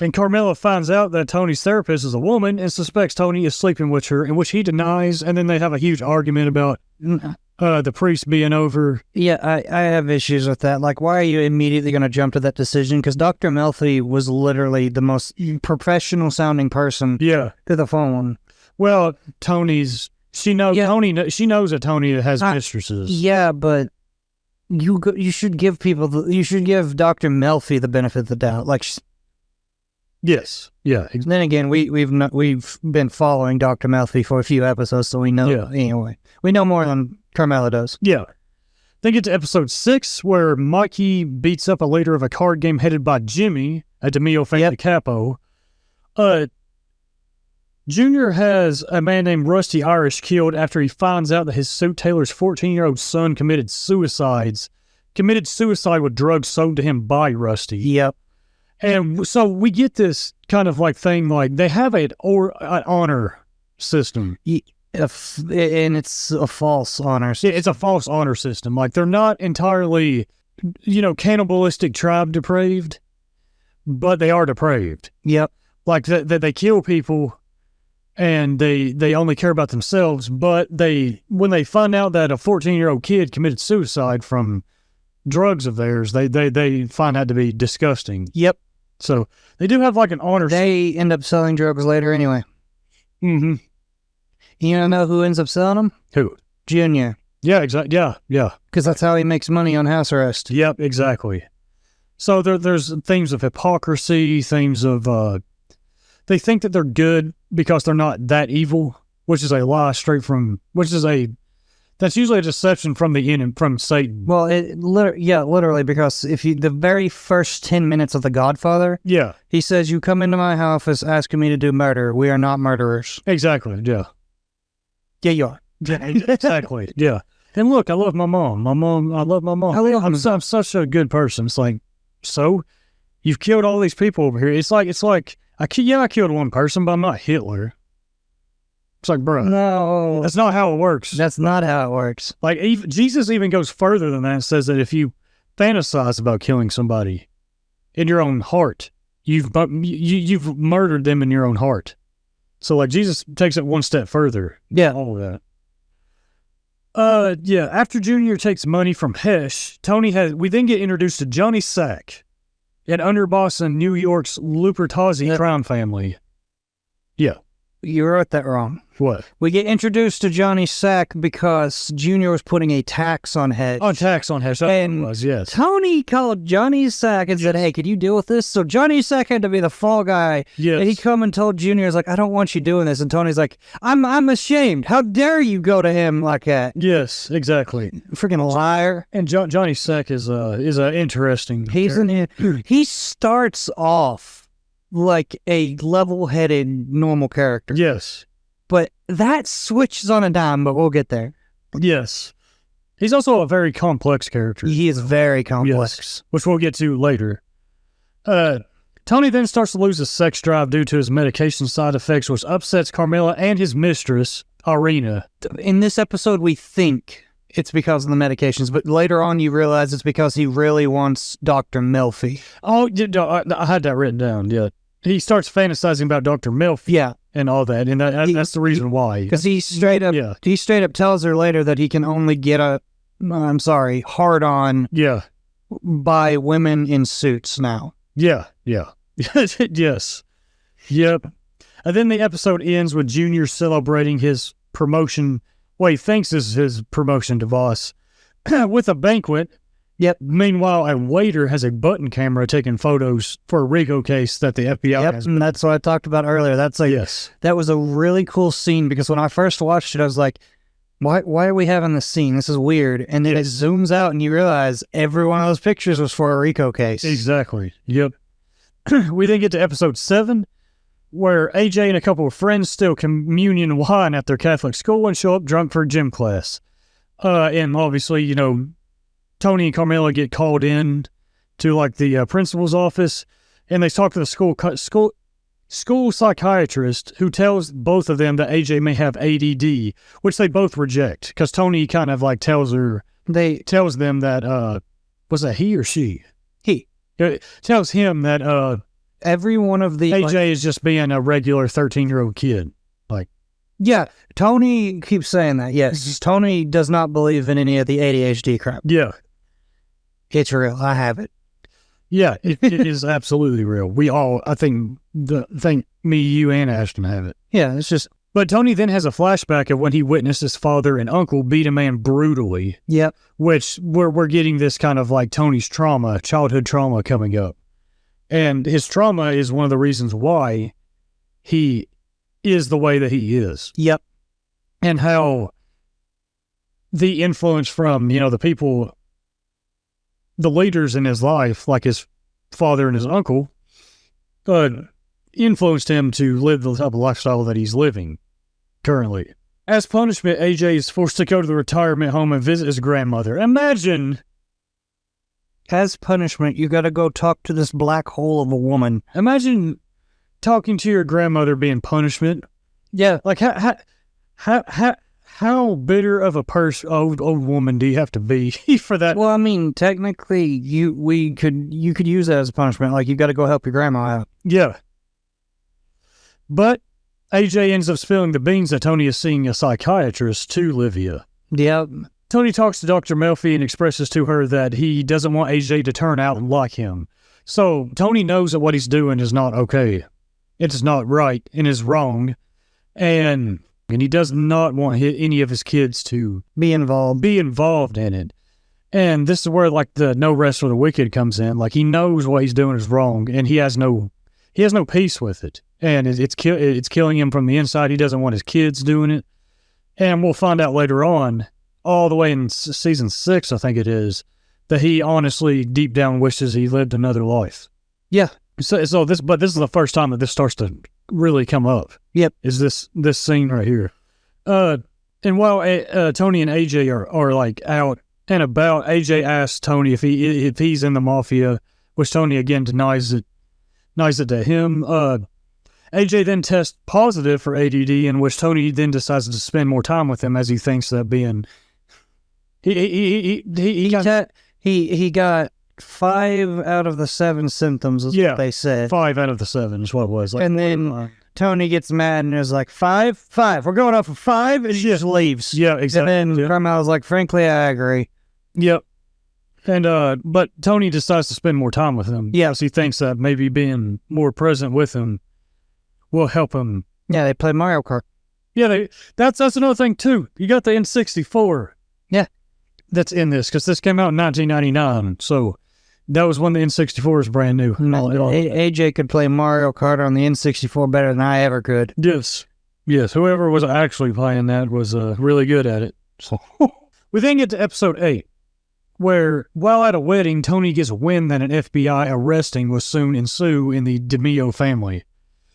And Carmela finds out that Tony's therapist is a woman and suspects Tony is sleeping with her, in which he denies, and then they have a huge argument about the priest being over. Yeah, I have issues with that. Like, why are you immediately going to jump to that decision? Because Dr. Melfi was literally the most professional-sounding person to the phone. Well, she knows that Tony has mistresses. Yeah, but you should give Dr. Melfi the benefit of the doubt. Like, yes, yeah. Then again, we've been following Dr. Melfi for a few episodes, so we know. Yeah. Anyway, we know more than Carmela does. Yeah. Then get to episode 6, where Mikey beats up a leader of a card game headed by Jimmy, a DeMille family capo. Junior has a man named Rusty Irish killed after he finds out that his Sue Taylor's 14-year-old son committed suicide with drugs sold to him by Rusty. Yep. And so we get this kind of like thing, like they have an honor system. And it's a false honor system. It's a false honor system. Like they're not entirely, cannibalistic tribe depraved, but they are depraved. Yep. Like they kill people and they only care about themselves, but when they find out that a 14-year-old kid committed suicide from drugs of theirs, they find that to be disgusting. Yep. So they do have like an honor. They end up selling drugs later anyway. Mm-hmm. You know who ends up selling them? Who? Junior. Yeah, exactly. Yeah. Because that's how he makes money on house arrest. Yep, exactly. So there's themes of hypocrisy, themes of they think that they're good because they're not that evil, which is a lie that's usually a deception from the enemy, from Satan. Well, literally, because the very first 10 minutes of The Godfather, he says, "You come into my house asking me to do murder. We are not murderers." Exactly. Yeah. Yeah, you are. Yeah, exactly. Yeah. And look, I love my mom. I love my mom. I'm such a good person. It's like, so you've killed all these people over here. It's like I killed one person, but I'm not Hitler. It's like, bro, no, that's not how it works. That's not how it works. Like, Jesus even goes further than that and says that if you fantasize about killing somebody in your own heart, you've murdered them in your own heart. So, like, Jesus takes it one step further. Yeah. All of that. After Junior takes money from Hesh, we then get introduced to Johnny Sack, an underboss in New York's Lupertazzi crime family. Yeah. You wrote that wrong. What? We get introduced to Johnny Sack because Junior was putting a tax on Hesh. Oh, tax on Hesh. And was, yes. Tony called Johnny Sack and said, "Hey, could you deal with this?" So Johnny Sack had to be the fall guy. Yes. And he come and told Junior, like, "I don't want you doing this." And Tony's like, I'm ashamed. How dare you go to him like that? Yes, exactly. Freaking liar. And Johnny Sack is a interesting. He starts off like a level-headed, normal character. Yes. But that switches on a dime, but we'll get there. Yes. He's also a very complex character. He is very complex. Yes, which we'll get to later. Tony then starts to lose his sex drive due to his medication side effects, which upsets Carmela and his mistress, Irina. In this episode, we think it's because of the medications, but later on you realize it's because he really wants Dr. Melfi. Oh, I had that written down, yeah. He starts fantasizing about Dr. Melfi. Yeah. And all that, and that's the reason why. Because he straight up tells her later that he can only get hard on by women in suits now. Yeah. Yes. Yep. And then the episode ends with Junior celebrating his promotion, he thinks is his promotion to boss, with a banquet. Yep. Meanwhile, a waiter has a button camera taking photos for a RICO case that the FBI has. And that's what I talked about earlier. That was a really cool scene, because when I first watched it, I was like, why are we having this scene? This is weird. And then it zooms out and you realize every one of those pictures was for a RICO case. Exactly. Yep. We then get to episode 7, where AJ and a couple of friends steal communion wine at their Catholic school and show up drunk for gym class. And obviously, Tony and Carmela get called in to like the principal's office, and they talk to the school psychiatrist, who tells both of them that AJ may have ADD, which they both reject, because Tony kind of like tells them that was that he or she? He tells him that every one of the AJ is just being a regular 13-year-old kid. Yeah, Tony keeps saying that. Yes, Tony does not believe in any of the ADHD crap. Yeah. It's real. I have it. Yeah, it is absolutely real. We all, I think me, you, and Ashton have it. Yeah, it's just... But Tony then has a flashback of when he witnessed his father and uncle beat a man brutally. Yep. Which we're getting this kind of like Tony's trauma, childhood trauma coming up. And his trauma is one of the reasons why he is the way that he is. Yep. And how the influence from, the people, the leaders in his life, like his father and his uncle, influenced him to live the type of lifestyle that he's living currently. As punishment, AJ is forced to go to the retirement home and visit his grandmother. Imagine... As punishment, you gotta go talk to this black hole of a woman. Imagine talking to your grandmother being punishment. Yeah. Like, how bitter of a old woman do you have to be for that? Well, I mean, technically, you could use that as a punishment. Like, you got to go help your grandma out. Yeah. But AJ ends up spilling the beans that Tony is seeing a psychiatrist to Livia. Yeah. Tony talks to Dr. Melfi and expresses to her that he doesn't want AJ to turn out like him. So Tony knows that what he's doing is not okay. It's not right and is wrong. And he does not want any of his kids to be involved in it. And this is where like the no rest for the wicked comes in. Like, he knows what he's doing is wrong, and he has no peace with it. And it's killing him from the inside. He doesn't want his kids doing it. And we'll find out later on, all the way in season 6, I think it is, that he honestly deep down wishes he lived another life. Yeah. So this is the first time that this starts to really come up. Yep. Is this scene right here. And while Tony and AJ are like out and about, AJ asks Tony if he's in the mafia, which Tony again denies it to him. AJ then tests positive for ADD, in which Tony then decides to spend more time with him, as he thinks that being he got 5 out of the 7 symptoms, is what they said. 5 out of the 7 is what it was. Like, and then Tony gets mad and is like, 5? We're going up for 5? And he just leaves. Yeah, exactly. And then Carmela's like, frankly, I agree. Yep. And but Tony decides to spend more time with him. Yeah. Because he thinks that maybe being more present with him will help him. Yeah, they play Mario Kart. Yeah, that's another thing too. You got the N64. Yeah. That's in this, because this came out in 1999. So that was when the N64 was brand new. AJ could play Mario Kart on the N64 better than I ever could. Yes. Whoever was actually playing that was really good at it. So we then get to episode 8, where while at a wedding, Tony gets wind that an FBI arresting will soon ensue in the DeMio family.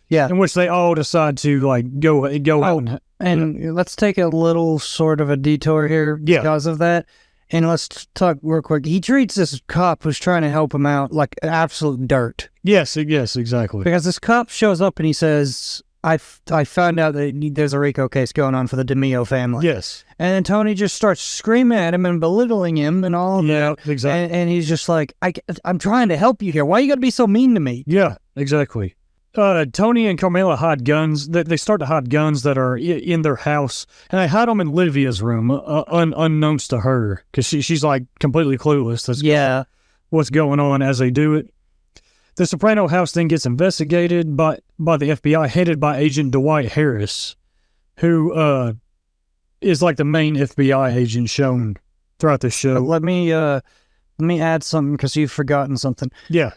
Yeah. In which they all decide to like go out. And let's take a little sort of a detour here because of that. And let's talk real quick. He treats this cop who's trying to help him out like absolute dirt. Yes, exactly. Because this cop shows up and he says, I found out that there's a RICO case going on for the DeMio family. Yes. And then Tony just starts screaming at him and belittling him and all of that. Yeah, exactly. And he's just like, I'm trying to help you here. Why you got to be so mean to me? Yeah, exactly. Tony and Carmela hide guns. They start to hide guns that are in their house, and they hide them in Livia's room, unknowns to her, because she's like completely clueless. That's what's going on as they do it. The Soprano house then gets investigated by the FBI, headed by Agent Dwight Harris, who is like the main FBI agent shown throughout the show. Let me add something because you've forgotten something. Yeah.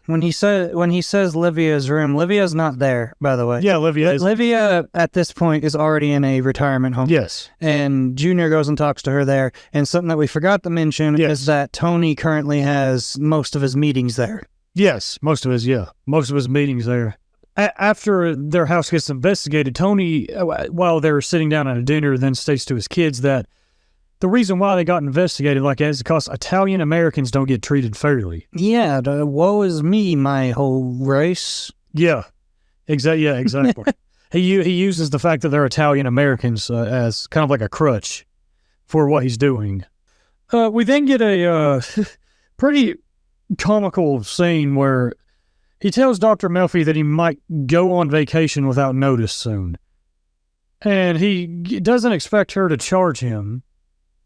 When he says Livia's room, Livia's not there, by the way. Yeah, Livia at this point is already in a retirement home. Yes. And Junior goes and talks to her there. And something that we forgot to mention is that Tony currently has most of his meetings there. Yes, most of his meetings there. After their house gets investigated, Tony, while they're sitting down at a dinner, then states to his kids that the reason why they got investigated like that is because Italian Americans don't get treated fairly. Yeah, woe is me, my whole race. Yeah, exactly. He uses the fact that they're Italian Americans as kind of like a crutch for what he's doing. We then get a pretty comical scene where he tells Dr. Melfi that he might go on vacation without notice soon. And he doesn't expect her to charge him.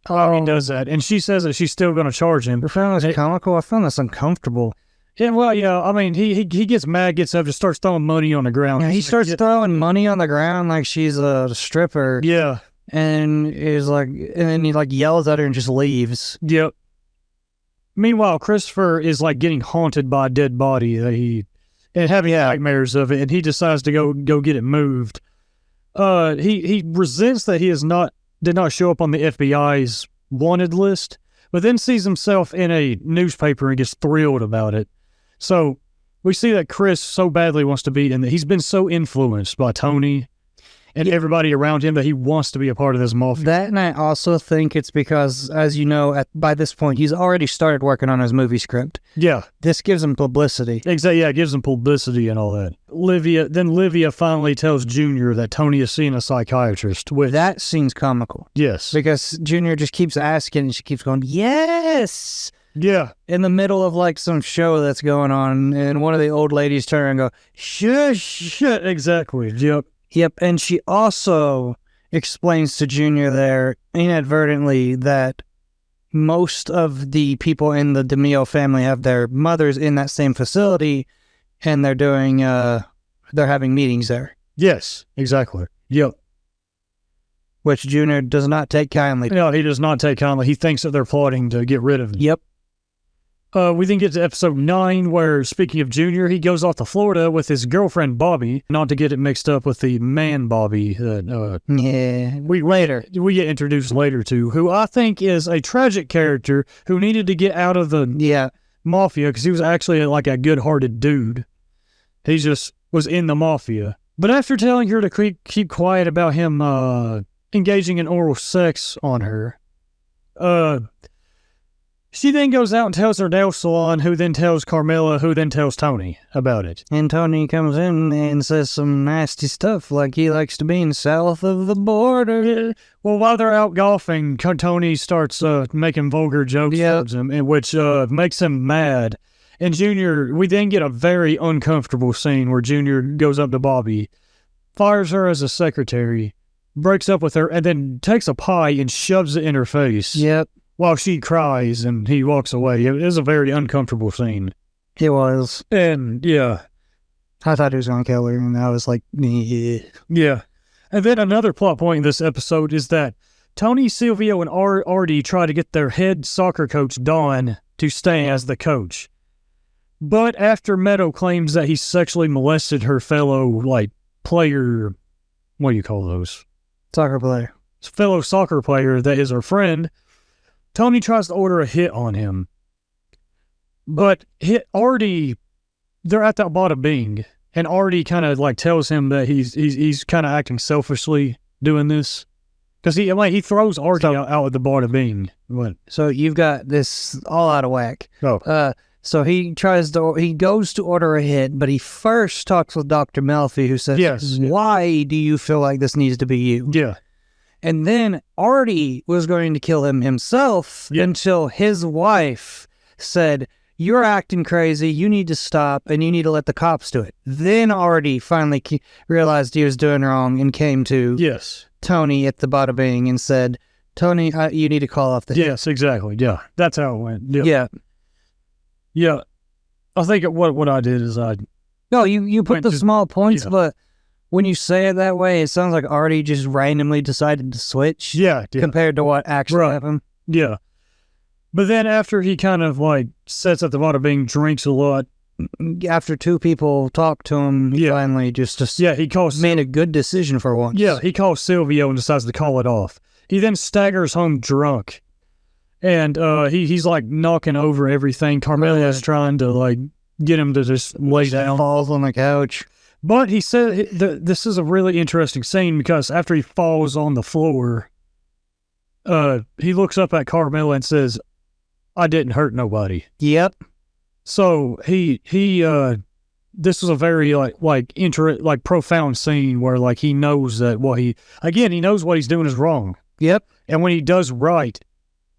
He does that, and she says that she's still going to charge him. I found this comical. I found this uncomfortable. Yeah, well, yeah. I mean, he gets mad, gets up, just starts throwing money on the ground. Yeah, he starts throwing money on the ground like she's a stripper. Yeah, and then he like yells at her and just leaves. Yep. Meanwhile, Christopher is like getting haunted by a dead body and having nightmares of it, and he decides to go get it moved. He resents that he did not show up on the FBI's wanted list, but then sees himself in a newspaper and gets thrilled about it. So we see that Chris so badly wants to be in that. He's been so influenced by Tony and everybody around him that he wants to be a part of this mafia. That, and I also think it's because, as you know, by this point, he's already started working on his movie script. Yeah. This gives him publicity. Exactly, yeah, it gives him publicity and all that. Livia finally tells Junior that Tony is seeing a psychiatrist. That scene's comical. Yes. Because Junior just keeps asking, and she keeps going, yes! Yeah. In the middle of, like, some show that's going on, and one of the old ladies turn and go, shush! Exactly, yep. Yep, and she also explains to Junior there, inadvertently, that most of the people in the DeMio family have their mothers in that same facility, and they're having meetings there. Yes, exactly. Yep. Which Junior does not take kindly. No, he does not take kindly. He thinks that they're plotting to get rid of him. Yep. We then get to episode 9, where, speaking of Junior, he goes off to Florida with his girlfriend, Bobby, not to get it mixed up with the man Bobby that we get introduced later to, who I think is a tragic character who needed to get out of the mafia because he was actually like a good-hearted dude. He just was in the mafia. But after telling her to keep quiet about him engaging in oral sex on her, she then goes out and tells her nail salon, who then tells Carmela, who then tells Tony about it. And Tony comes in and says some nasty stuff, like he likes to be south of the border. Well, while they're out golfing, Tony starts making vulgar jokes towards him, which makes him mad. And Junior, we then get a very uncomfortable scene where Junior goes up to Bobby, fires her as a secretary, breaks up with her, and then takes a pie and shoves it in her face. Yep. While she cries and he walks away. It is a very uncomfortable scene. It was. And, yeah. I thought he was going to kill her, and I was like, Yeah. And then another plot point in this episode is that Tony, Silvio, and Artie try to get their head soccer coach, Don, to stay as the coach. But after Meadow claims that he sexually molested her fellow, player, what do you call those? Soccer player. Fellow soccer player that is her friend, Tony tries to order a hit on him, but they're at that bada bing, and Artie kind of like tells him that he's kind of acting selfishly doing this. Because he throws Artie out at the bada bing. What? So you've got this all out of whack. Oh. So he goes to order a hit, but he first talks with Dr. Melfi, who says, yes, why do you feel like this needs to be you? Yeah. And then Artie was going to kill him himself until his wife said, you're acting crazy, you need to stop, and you need to let the cops do it. Then Artie finally realized he was doing wrong and came to Tony at the bada bing and said, Tony, you need to call off the hit. Yes, exactly. Yeah. That's how it went. Yeah. Yeah. I think what I did is you put the small points, but when you say it that way, it sounds like Artie just randomly decided to switch. Yeah. Compared to what actually happened. Yeah. But then after he kind of like sets up the bada bing, drinks a lot. After two people talk to him, he finally made a good decision for once. Yeah, he calls Silvio and decides to call it off. He then staggers home drunk. And he's like knocking over everything. Carmela's trying to like get him to just lay down. Falls on the couch. But he said this is a really interesting scene because after he falls on the floor, he looks up at Carmela and says, I didn't hurt nobody. Yep. So he this was a very like profound scene where like he knows that he knows what he's doing is wrong. Yep. And when he does right,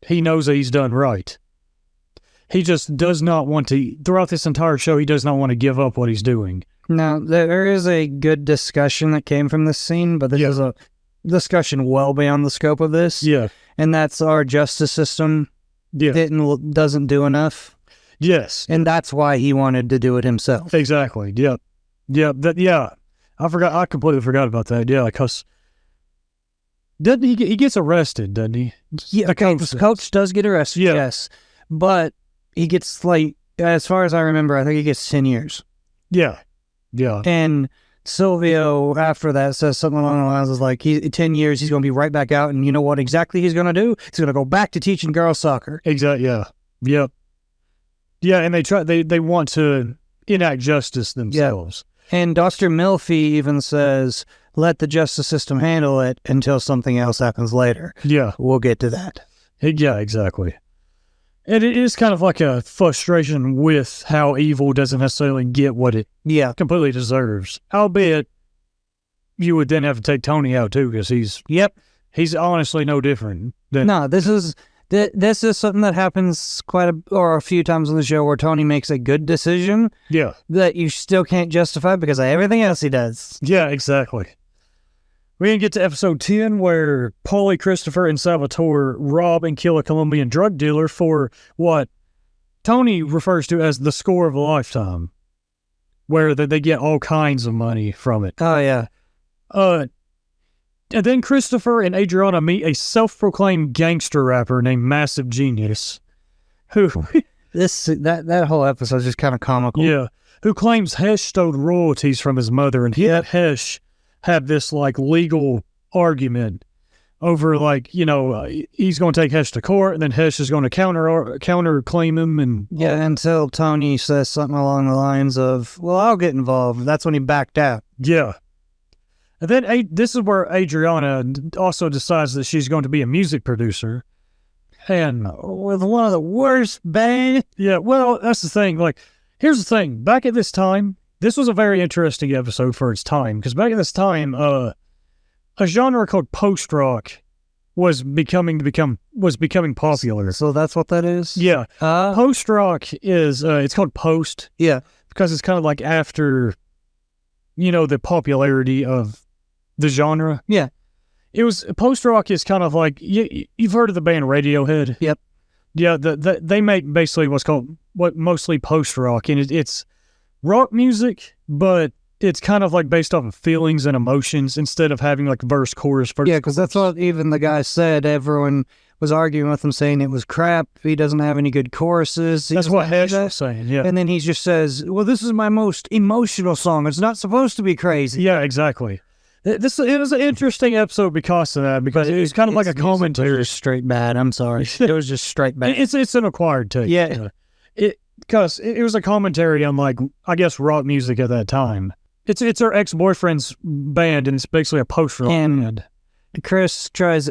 he knows that he's done right. He just does not want to, throughout this entire show, he does not want to give up what he's doing. Now, there is a good discussion that came from this scene, but this is a discussion well beyond the scope of this. Yeah. And that's our justice system doesn't do enough. Yes. And that's why he wanted to do it himself. Exactly. Yep. Yeah. I completely forgot about that. Yeah, because doesn't he gets arrested, doesn't he? Yeah, the coach does get arrested, yes. But he gets, like, as far as I remember, I think he gets 10 years. Yeah. Yeah. And Silvio, after that, says something along the lines of, like, 10 years, he's going to be right back out, and you know what exactly he's going to do? He's going to go back to teaching girls soccer. Exactly, yeah. Yep. Yeah, and they want to enact justice themselves. Yeah. And Dr. Melfi even says, let the justice system handle it until something else happens later. Yeah. We'll get to that. Yeah, exactly. And it is kind of like a frustration with how evil doesn't necessarily get what it completely deserves. Albeit, you would then have to take Tony out too, because he's honestly no different. This is something that happens a few times on the show where Tony makes a good decision that you still can't justify because of everything else he does. Yeah, exactly. We can get to episode 10 where Paulie, Christopher, and Salvatore rob and kill a Colombian drug dealer for what Tony refers to as the score of a lifetime, where they get all kinds of money from it. Oh, yeah. And then Christopher and Adriana meet a self-proclaimed gangster rapper named Massive Genius, who... that whole episode is just kind of comical. Yeah. Who claims Hesh stole royalties from his mother, and Hesh had this, like, legal argument over, like, you know, he's going to take Hesh to court, and then Hesh is going to counter-claim him, and... Yeah, until Tony says something along the lines of, well, I'll get involved. That's when he backed out. Yeah. And then this is where Adriana also decides that she's going to be a music producer. And with one of the worst bands. Yeah, well, that's the thing. Like, here's the thing. Back at this time, this was a very interesting episode for its time. Because back at this time, a genre called post-rock was becoming popular. So that's what that is? Yeah. Post-rock is, it's called post. Yeah. Because it's kind of like after, you know, the popularity of the genre. Yeah. Post-rock is kind of like, you've heard of the band Radiohead? Yep. Yeah, they make basically what mostly post-rock, and it's rock music, but it's kind of like based off of feelings and emotions instead of having like verse, chorus, verse. Yeah, because that's what even the guy said. Everyone was arguing with him saying it was crap. He doesn't have any good choruses. That's what Hesh was saying, yeah. And then he just says, well, this is my most emotional song. It's not supposed to be crazy. Yeah, exactly. It was an interesting episode because of that, because it was kind of like a commentary. It was straight bad. I'm sorry. It was just straight bad. It's an acquired taste. Yeah. Because it was a commentary on, like, I guess, rock music at that time. It's her ex-boyfriend's band, and it's basically a post-rock band. Chris tries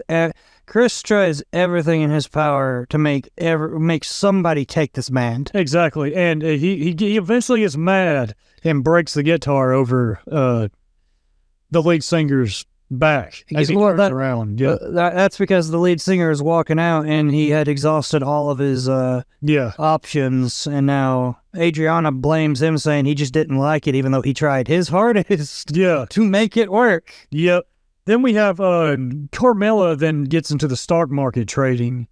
everything in his power to make somebody take this band. Exactly, and he eventually gets mad and breaks the guitar over the lead singer's back as he turns around. Yeah, that's because the lead singer is walking out, and he had exhausted all of his options, and now Adriana blames him, saying he just didn't like it, even though he tried his hardest to make it work. Yep. Then we have Carmela then gets into the stock market trading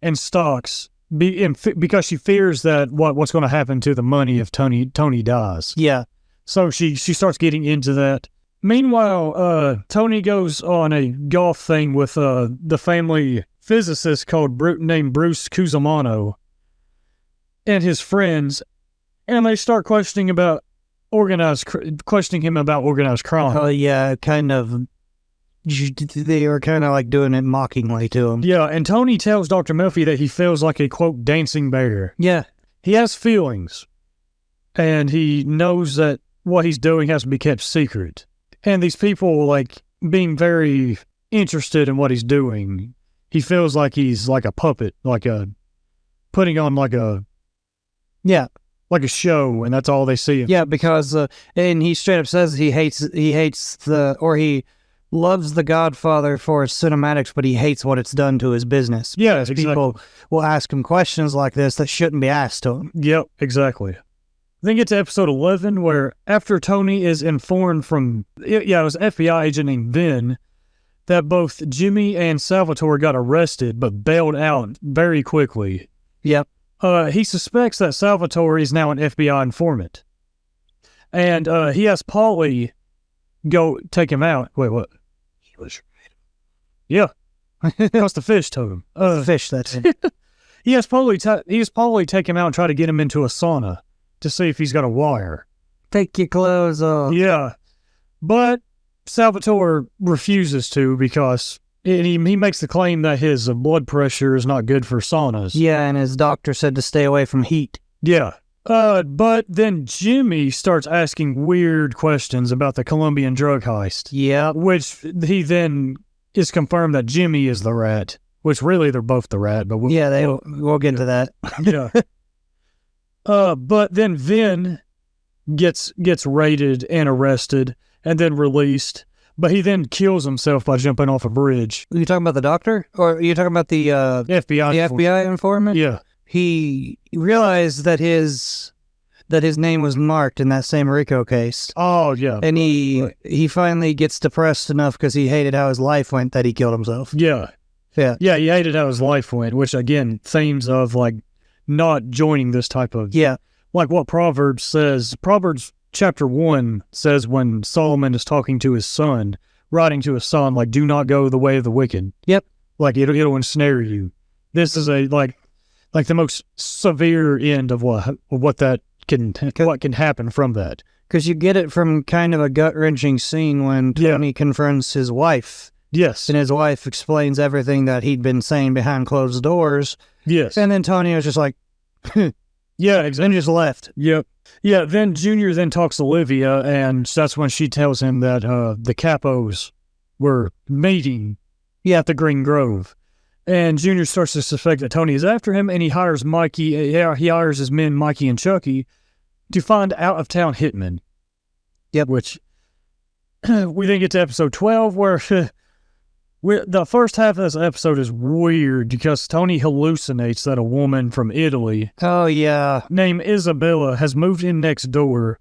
and stocks because she fears that what's going to happen to the money if Tony dies. Yeah. So she starts getting into that. Meanwhile, Tony goes on a golf thing with the family physicist named Bruce Cusimano and his friends, and they start questioning him about organized crime. Oh yeah, kind of. They were kind of like doing it mockingly to him. Yeah, and Tony tells Dr. Murphy that he feels like a, quote, dancing bear. Yeah. He has feelings, and he knows that what he's doing has to be kept secret. And these people, like, being very interested in what he's doing, he feels like he's like a puppet, putting on like a show, and that's all they see him. Yeah, because, and he straight up says he loves The Godfather for its cinematics, but he hates what it's done to his business. Yeah, exactly. People will ask him questions like this that shouldn't be asked to him. Yep, exactly. Then get to episode 11, where after Tony is informed from, it was an FBI agent named Vin, that both Jimmy and Salvatore got arrested, but bailed out very quickly. Yep. He suspects that Salvatore is now an FBI informant. And he has Paulie go take him out. Wait, what? Yeah. That's the fish totem. Fish, that's it. He has Paulie take him out and try to get him into a sauna to see if he's got a wire. Take your clothes off. Yeah. But Salvatore refuses to because he makes the claim that his blood pressure is not good for saunas. Yeah, and his doctor said to stay away from heat. Yeah. But then Jimmy starts asking weird questions about the Colombian drug heist. Yeah. Which he then is confirmed that Jimmy is the rat, which really they're both the rat, but we'll get into that. Yeah. But then Vin gets raided and arrested and then released, but he then kills himself by jumping off a bridge. Are you talking about the doctor? Or are you talking about the FBI informant? Yeah. He realized that his name was marked in that San Rico case. Oh, yeah. And he finally gets depressed enough because he hated how his life went that he killed himself. Yeah. Yeah. Yeah, he hated how his life went, which, again, themes of, like, not joining this type of... Yeah. Like what Proverbs says. Proverbs chapter 1 says when Solomon is talking to his son, writing to his son, like, do not go the way of the wicked. Yep. Like, it'll ensnare you. This is like the most severe end of what can happen from that. Because you get it from kind of a gut-wrenching scene when Tony confronts his wife. Yes. And his wife explains everything that he'd been saying behind closed doors. Yes. And then Tony was just like, yeah, exactly. And just left. Yep. Yeah, then Junior then talks to Olivia, and that's when she tells him that the Capos were meeting at the Green Grove. And Junior starts to suspect that Tony is after him, and he hires he hires his men, Mikey and Chucky, to find out-of-town hitmen. Yep. Which we then get to episode 12, where the first half of this episode is weird because Tony hallucinates that a woman from Italy, named Isabella, has moved in next door.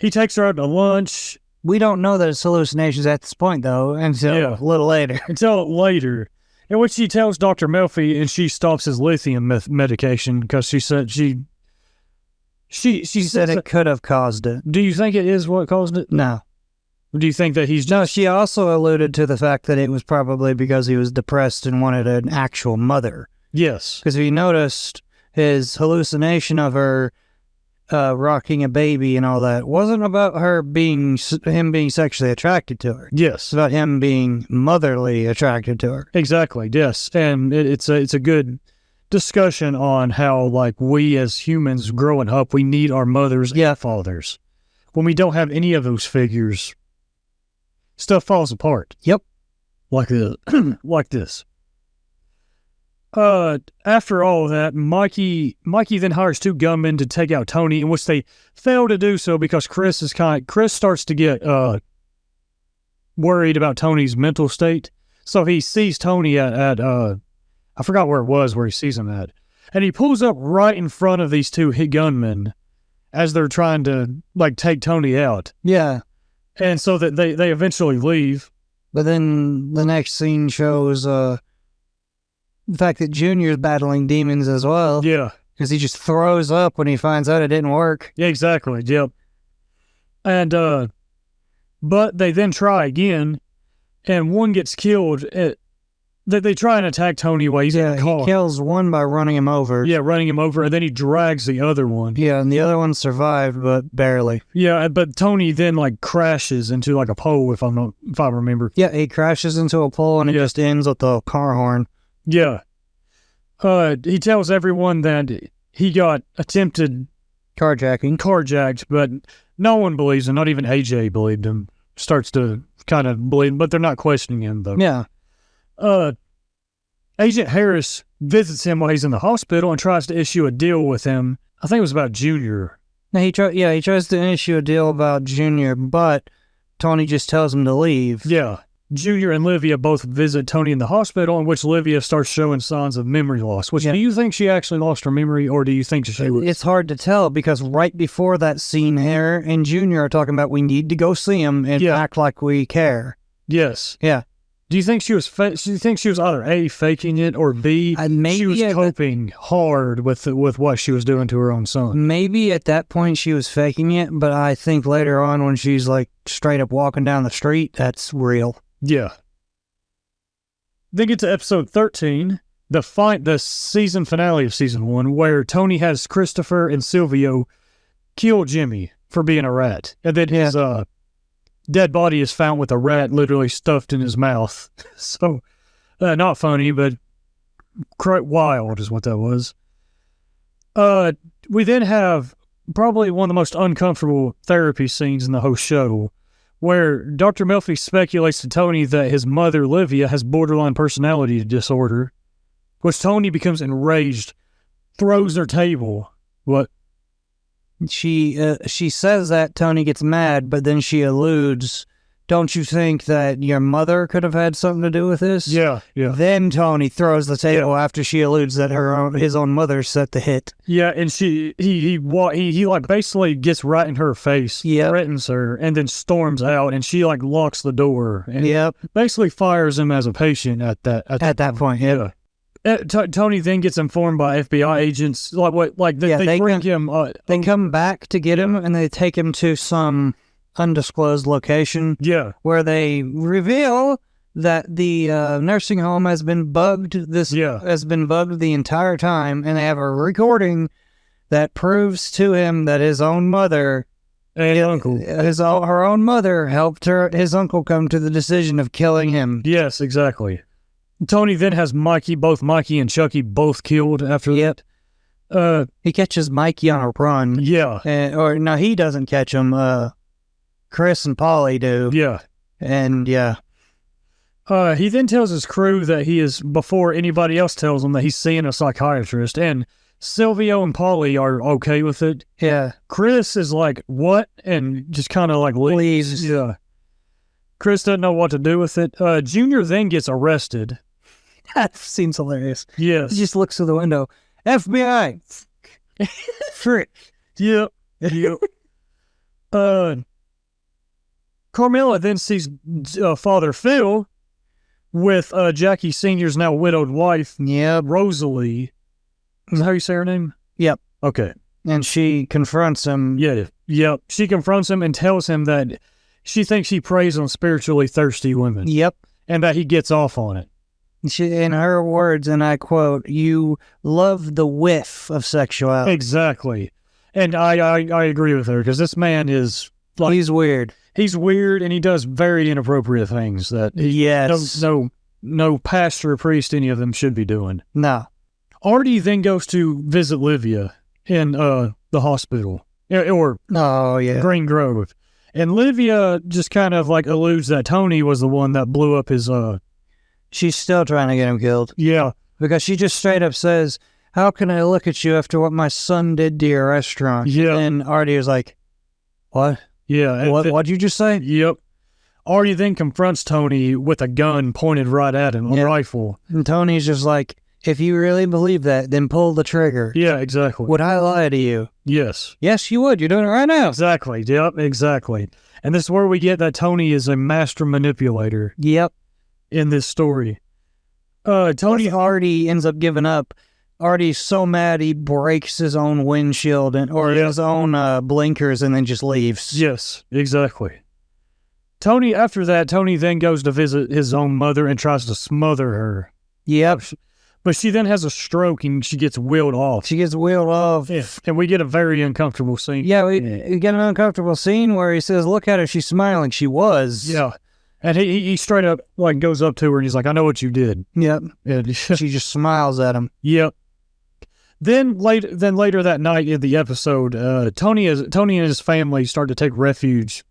He takes her out to lunch. We don't know that it's hallucinations at this point, though, until a little later. Until later. In which she tells Dr. Melfi, and she stops his lithium medication because she said she said it could have caused it. Do you think it is what caused it? No. Do you think that he's... No, she also alluded to the fact that it was probably because he was depressed and wanted an actual mother. Yes. Because if you noticed, his hallucination of her rocking a baby and all that wasn't about him being sexually attracted to her. Yes. It's about him being motherly attracted to her. Exactly, yes. And it's a good discussion on how, like, we as humans growing up, we need our mothers and fathers. When we don't have any of those figures, stuff falls apart. Yep. Like this. Like this. After all of that, Mikey then hires 2 gunmen to take out Tony, in which they fail to do so because Chris starts to get worried about Tony's mental state. So he sees Tony at I forgot where it was where he sees him at, and he pulls up right in front of these 2 gunmen as they're trying to, like, take Tony out. Yeah. And so that they eventually leave. But then the next scene shows the fact that Junior's battling demons as well. Yeah. Because he just throws up when he finds out it didn't work. Yeah, exactly. Yep. And, but they then try again, and one gets killed. They try and attack Tony while he's in the car. He kills one by running him over. Yeah, running him over, and then he drags the other one. Yeah, and the other one survived, but barely. Yeah, but Tony then, like, crashes into, like, a pole, if I remember. Yeah, he crashes into a pole, and it just ends with the car horn. Yeah. He tells everyone that he got attempted carjacked, but no one believes him. Not even AJ believed him. Starts to kind of believe, but they're not questioning him, though. Yeah. Agent Harris visits him while he's in the hospital and tries to issue a deal with him. I think it was about Junior. No, he tries to issue a deal about Junior, but Tony just tells him to leave. Yeah. Junior and Livia both visit Tony in the hospital, in which Livia starts showing signs of memory loss. Do you think she actually lost her memory, or do you think she was... It's hard to tell, because right before that scene, Hare and Junior are talking about we need to go see him and act like we care. Yes. Yeah. Do you think she was either A, faking it, or B, maybe she was coping hard with what she was doing to her own son? Maybe at that point she was faking it, but I think later on when she's, like, straight up walking down the street, that's real. Yeah. Then get to episode 13, the season finale of season 1, where Tony has Christopher and Silvio kill Jimmy for being a rat. And then his dead body is found with a rat literally stuffed in his mouth. So, not funny, but quite wild is what that was. We then have probably one of the most uncomfortable therapy scenes in the whole show, where Dr. Melfi speculates to Tony that his mother, Livia, has borderline personality disorder, which Tony becomes enraged, throws their table. What? She says that, Tony gets mad, but then she alludes, don't you think that your mother could have had something to do with this? Yeah. Then Tony throws the table after she alludes that his own mother set the hit. Yeah, and he like basically gets right in her face, threatens her, and then storms out, and she like locks the door, and basically fires him as a patient at that point. Yeah. Tony then gets informed by FBI agents, they bring him. They come back to get him, and they take him to some undisclosed location. Yeah, where they reveal that the nursing home has been bugged. Has been bugged the entire time, and they have a recording that proves to him that his own mother, her own mother, helped his uncle come to the decision of killing him. Yes, exactly. Tony then has both Mikey and Chucky both killed after that. He catches Mikey on a run. Yeah. No, he doesn't catch him. Chris and Polly do. Yeah. And he then tells his crew that before anybody else tells him, that he's seeing a psychiatrist, and Silvio and Polly are okay with it. Yeah. Chris is like, what? And just kind of like leaves. Yeah. Chris doesn't know what to do with it. Junior then gets arrested. That seems hilarious. Yes. He just looks through the window. FBI. Frick. Yep. Carmela then sees Father Phil with Jackie Sr.'s now widowed wife, Rosalie. Is that how you say her name? Yep. Okay. And she confronts him. Yep. She confronts him and tells him that she thinks he preys on spiritually thirsty women. Yep. And that he gets off on it. In her words, and I quote, "You love the whiff of sexuality." Exactly. And I agree with her, because this man is like, he's weird. He's weird, and he does very inappropriate things that no pastor or priest, any of them, should be doing. No. Artie then goes to visit Livia in the hospital, or Green Grove. And Livia just kind of like alludes that Tony was the one that blew up his... She's still trying to get him killed. Yeah. Because she just straight up says, how can I look at you after what my son did to your restaurant? Yeah. And Artie was like, what? Yeah. What'd you just say? Yep. Artie then confronts Tony with a gun pointed right at him, a rifle. And Tony's just like, if you really believe that, then pull the trigger. Yeah, exactly. Would I lie to you? Yes. Yes, you would. You're doing it right now. Exactly. Yep, exactly. And this is where we get that Tony is a master manipulator. Yep. In this story. Tony Artie ends up giving up. Artie's so mad he breaks his own windshield his own blinkers and then just leaves. Yes, exactly. After that, Tony then goes to visit his own mother and tries to smother her. Yep. But she then has a stroke and she gets wheeled off. Yeah. And we get a very uncomfortable scene. Yeah, we get an uncomfortable scene where he says, look at her, she's smiling. She was. Yeah. And he straight up like goes up to her and he's like, I know what you did. Yep. And she just smiles at him. Yep. Then later that night in the episode, Tony and his family start to take refuge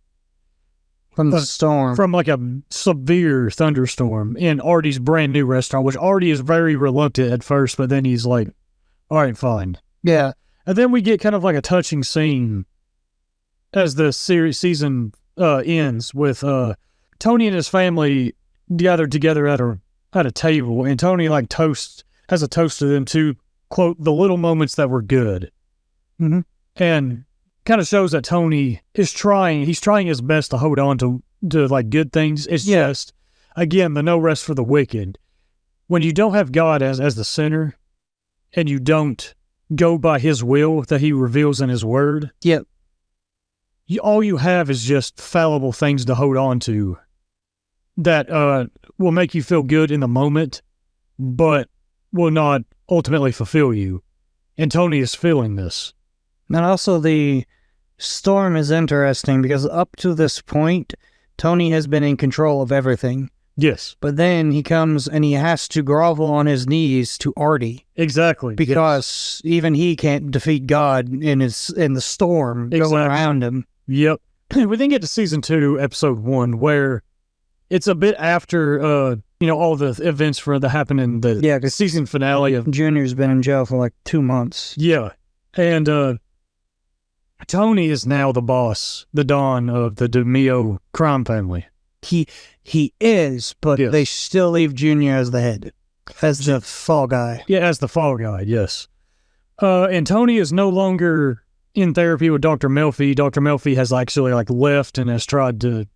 from the storm, from like a severe thunderstorm in Artie's brand new restaurant, which Artie is very reluctant at first, but then he's like, all right, fine. Yeah. And then we get kind of like a touching scene as the season ends with Tony and his family gathered together at a table, and Tony like has a toast to them to quote the little moments that were good. Mm-hmm. And kind of shows that Tony is he's trying his best to hold on to like good things. It's just, again, the no rest for the wicked. When you don't have God as the center and you don't go by his will that he reveals in his word. Yep. All you have is just fallible things to hold on to that will make you feel good in the moment, but will not ultimately fulfill you. And Tony is feeling this. And also the storm is interesting because up to this point, Tony has been in control of everything. Yes. But then he comes and he has to grovel on his knees to Artie. Exactly. Because even he can't defeat God in the storm going around him. Yep. We then get to season 2, episode 1, where it's a bit after all the events that happened in the season finale of Junior's been in jail for like 2 months. Yeah. And Tony is now the boss, the Don of the DeMio crime family. He is, but they still leave Junior as the head, as the fall guy. Yeah, as the fall guy, yes. And Tony is no longer in therapy with Dr. Melfi. Dr. Melfi has actually left and has tried to...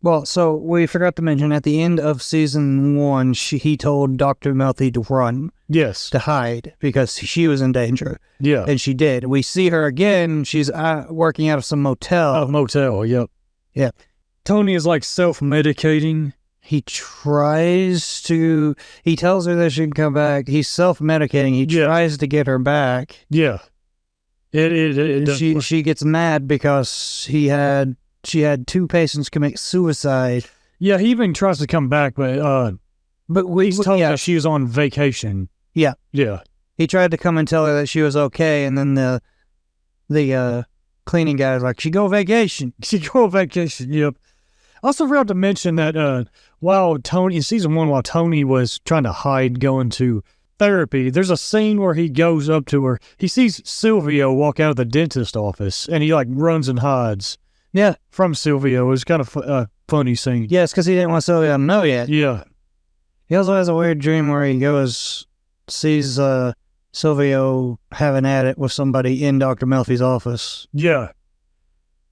Well, so we forgot to mention, at the end of season 1, he told Dr. Melfi to run. Yes. To hide, because she was in danger. Yeah. And she did. We see her again. She's working out of some motel. A motel, yep. Yeah. Tony is self-medicating. He tells her that she can come back. He's self-medicating. He tries to get her back. Yeah. She gets mad because she had 2 patients commit suicide. Yeah, he even tries to come back, but he's told her she was on vacation. Yeah. Yeah. He tried to come and tell her that she was okay, and then the cleaning guy was like, she go vacation. She go vacation, yep. Also forgot to mention that in season 1, while Tony was trying to hide going to therapy, there's a scene where he goes up to her. He sees Silvio walk out of the dentist office, and he runs and hides. Yeah. From Silvio. It was kind of a funny scene. Yes, because he didn't want Silvio to know yet. Yeah. He also has a weird dream where he sees Silvio having at it with somebody in Dr. Melfi's office. Yeah.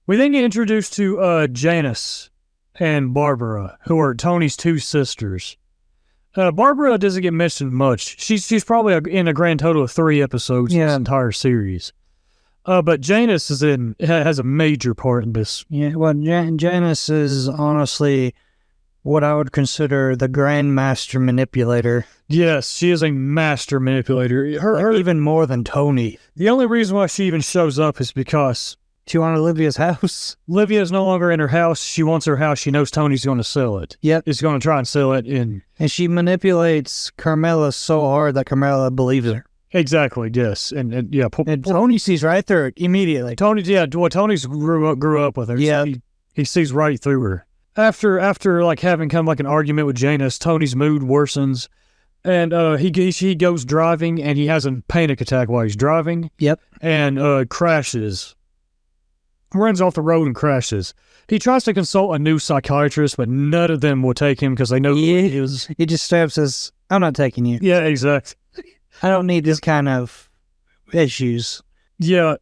We then get introduced to Janice and Barbara, who are Tony's 2 sisters. Barbara doesn't get mentioned much. She's probably in a grand total of 3 episodes in this entire series. But Janice has a major part in this. Yeah, well, Janice is honestly what I would consider the grandmaster manipulator. Yes, she is a master manipulator. Her even more than Tony. The only reason why she even shows up is because she wanted Livia's house. Livia is no longer in her house. She wants her house. She knows Tony's going to sell it. Yep. He's going to try and sell it. And she manipulates Carmela so hard that Carmela believes her. Exactly, yes. And yeah. And Tony sees right through it immediately. Tony's grew up with her. Yeah. So he sees right through her. After like having kind of like an argument with Janus, Tony's mood worsens. And he goes driving, and he has a panic attack while he's driving. Yep. And crashes. Runs off the road and crashes. He tries to consult a new psychiatrist, but none of them will take him because they know who he is. He just straight up says, "I'm not taking you." Yeah, exactly. I don't need this kind of issues. Yeah.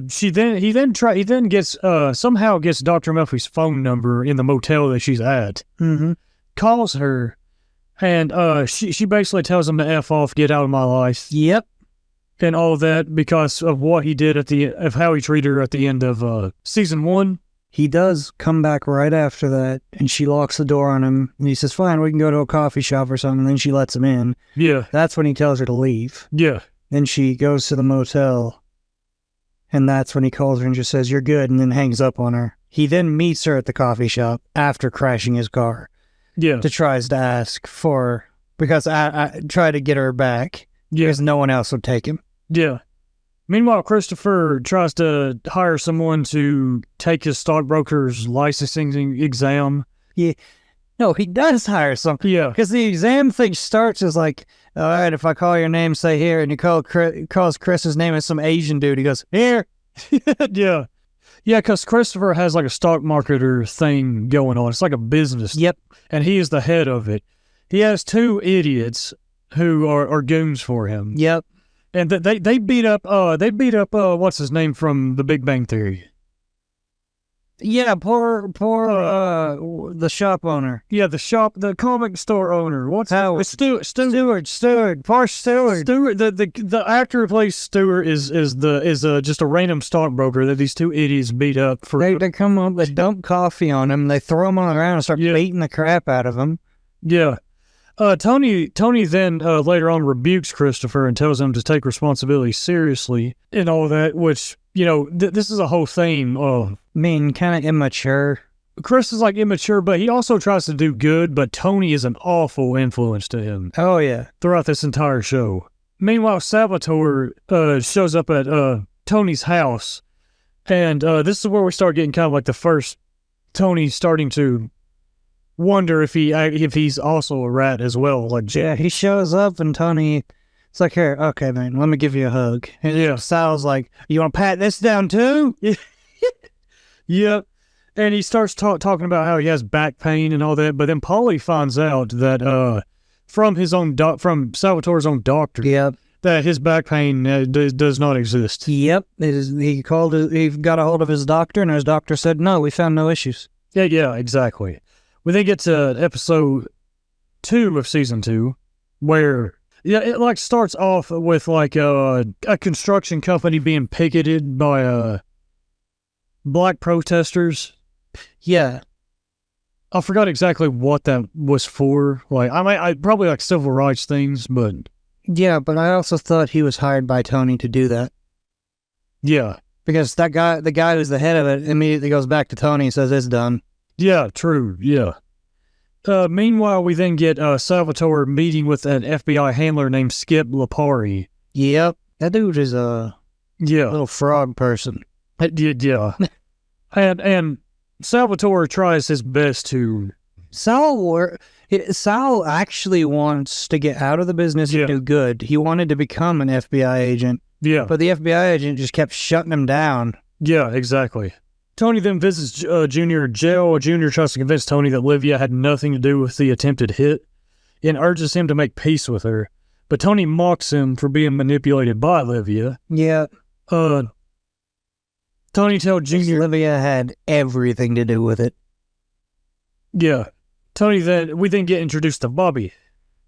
He then gets somehow gets Dr. Melfi's phone number in the motel that she's at. Mm-hmm. Calls her. And she basically tells him to F off, get out of my life. Yep. And all of that because of what he did of how he treated her at the end of season 1. He does come back right after that, and she locks the door on him. And he says, "Fine, we can go to a coffee shop or something." And then she lets him in. Yeah. That's when he tells her to leave. Yeah. Then she goes to the motel, and that's when he calls her and just says, "You're good," and then hangs up on her. He then meets her at the coffee shop after crashing his car. Yeah. Tries to ask for, because I try to get her back. Yeah. Because no one else would take him. Yeah. Meanwhile, Christopher tries to hire someone to take his stockbroker's licensing exam. Yeah. No, he does hire someone. Yeah. Because the exam thing starts as like, all right, if I call your name, say here, and you calls Chris's name as some Asian dude. He goes, here. Yeah. Yeah, because Christopher has like a stock marketer thing going on. It's like a business. Yep. And he is the head of it. He has 2 idiots who are goons for him. Yep. And they beat up what's his name from The Big Bang Theory. Yeah, poor the shop owner. Yeah, the comic store owner. What's Howard? Stewart. Poor Stewart. The actor who plays Stewart is just a random stockbroker that these 2 idiots beat up for. They come up, they dump coffee on him, they throw him on the ground and start beating the crap out of him. Yeah. Tony then later on rebukes Christopher and tells him to take responsibility seriously and all that, which, you know, this is a whole theme of... I mean, kind of immature. Chris is like immature, but he also tries to do good, but Tony is an awful influence to him. Oh, yeah. Throughout this entire show. Meanwhile, Salvatore shows up at Tony's house, and this is where we start getting kind of like the first Tony starting to wonder if he's also a rat as well. Like, yeah, he shows up and Tony, it's like, here, okay, man, let me give you a hug. And yeah, Sal's like, you want to pat this down too? Yep. And he starts talking about how he has back pain and all that, but then Paulie finds out that from Salvatore's own doctor, yep, that his back pain does not exist. Yep, he got a hold of his doctor, and his doctor said, no, we found no issues. Yeah, exactly. We then get to episode 2 of season 2, where it like starts off with like a construction company being picketed by black protesters. Yeah, I forgot exactly what that was for. Like, I probably like civil rights things, but yeah, but I also thought he was hired by Tony to do that. Yeah, because the guy who's the head of it, immediately goes back to Tony and says it's done. Yeah, true. Yeah. Meanwhile, we then get Salvatore meeting with an FBI handler named Skip Lipari. Yep, that dude is a little frog person. Yeah. and Salvatore tries his best to... Sal actually wants to get out of the business and do good. He wanted to become an FBI agent. Yeah. But the FBI agent just kept shutting him down. Yeah, exactly. Tony then visits Junior at jail. Junior tries to convince Tony that Livia had nothing to do with the attempted hit and urges him to make peace with her. But Tony mocks him for being manipulated by Livia. Yeah. Tony tells Junior... Livia had everything to do with it. Yeah. We then get introduced to Bobby.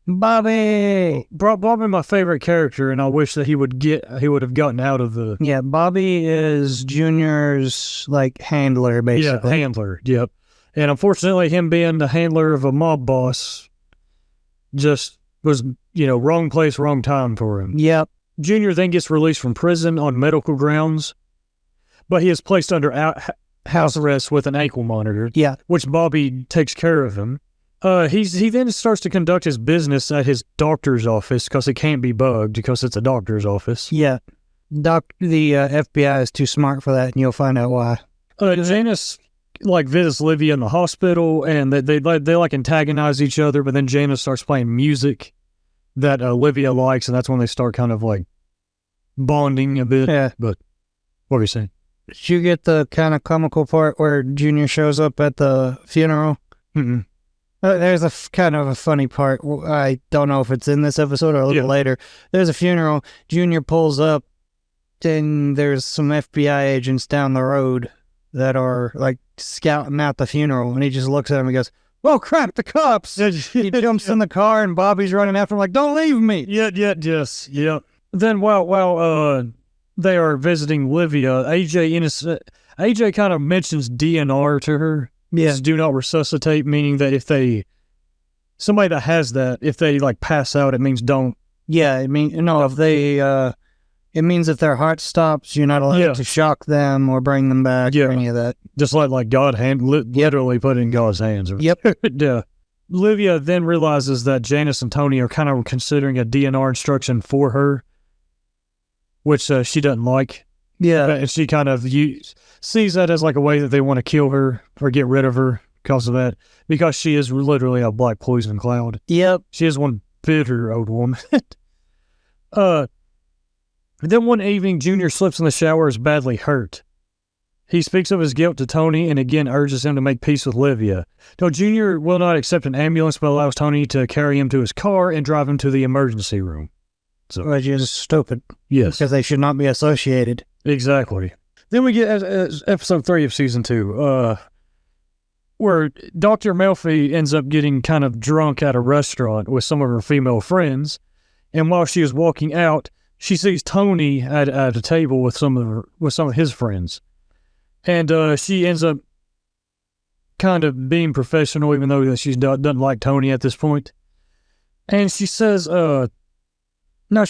Bobby, my favorite character, and I wish that he would have gotten out of the... Yeah, Bobby is Junior's, like, handler, basically. Yeah, handler, yep. And unfortunately, him being the handler of a mob boss just was, wrong place, wrong time for him. Yep. Junior then gets released from prison on medical grounds, but he is placed under house arrest with an ankle monitor. Yeah. Which Bobby takes care of him. He then starts to conduct his business at his doctor's office because it can't be bugged because it's a doctor's office. Yeah. The FBI is too smart for that, and you'll find out why. Janice visits Livia in the hospital, and they antagonize each other. But then Janice starts playing music that Livia likes, and that's when they start kind of bonding a bit. Yeah. But what were you saying? Did you get the kind of comical part where Junior shows up at the funeral? Mm-mm. There's a kind of a funny part. I don't know if it's in this episode or a little later. There's a funeral. Junior pulls up, and there's some FBI agents down the road that are scouting out the funeral, and he just looks at him and goes, "Well, crap, the cops!" He jumps in the car, and Bobby's running after him "Don't leave me!" Yeah. Then while they are visiting Livia, AJ kind of mentions DNR to her. Yeah. Do not resuscitate, meaning that if somebody that has that, if they pass out, it means don't. Yeah, it means it means if their heart stops, you're not allowed to shock them or bring them back or any of that. Just like God literally put it in God's hands. Yep. Yeah. Livia then realizes that Janice and Tony are kind of considering a DNR instruction for her, which she doesn't like. Yeah. And she kind of sees that as a way that they want to kill her or get rid of her because of that, because she is literally a black poison cloud. Yep. She is one bitter old woman. Then one evening, Junior slips in the shower, is badly hurt. He speaks of his guilt to Tony and again urges him to make peace with Livia. Though Junior will not accept an ambulance but allows Tony to carry him to his car and drive him to the emergency room. So, which is stupid. Yes. Because they should not be associated. Exactly. Then we get episode 3 of season 2, where Dr. Melfi ends up getting kind of drunk at a restaurant with some of her female friends, and while she is walking out, she sees Tony at a table with some of his friends, and she ends up kind of being professional, even though she doesn't like Tony at this point. And she says, "No,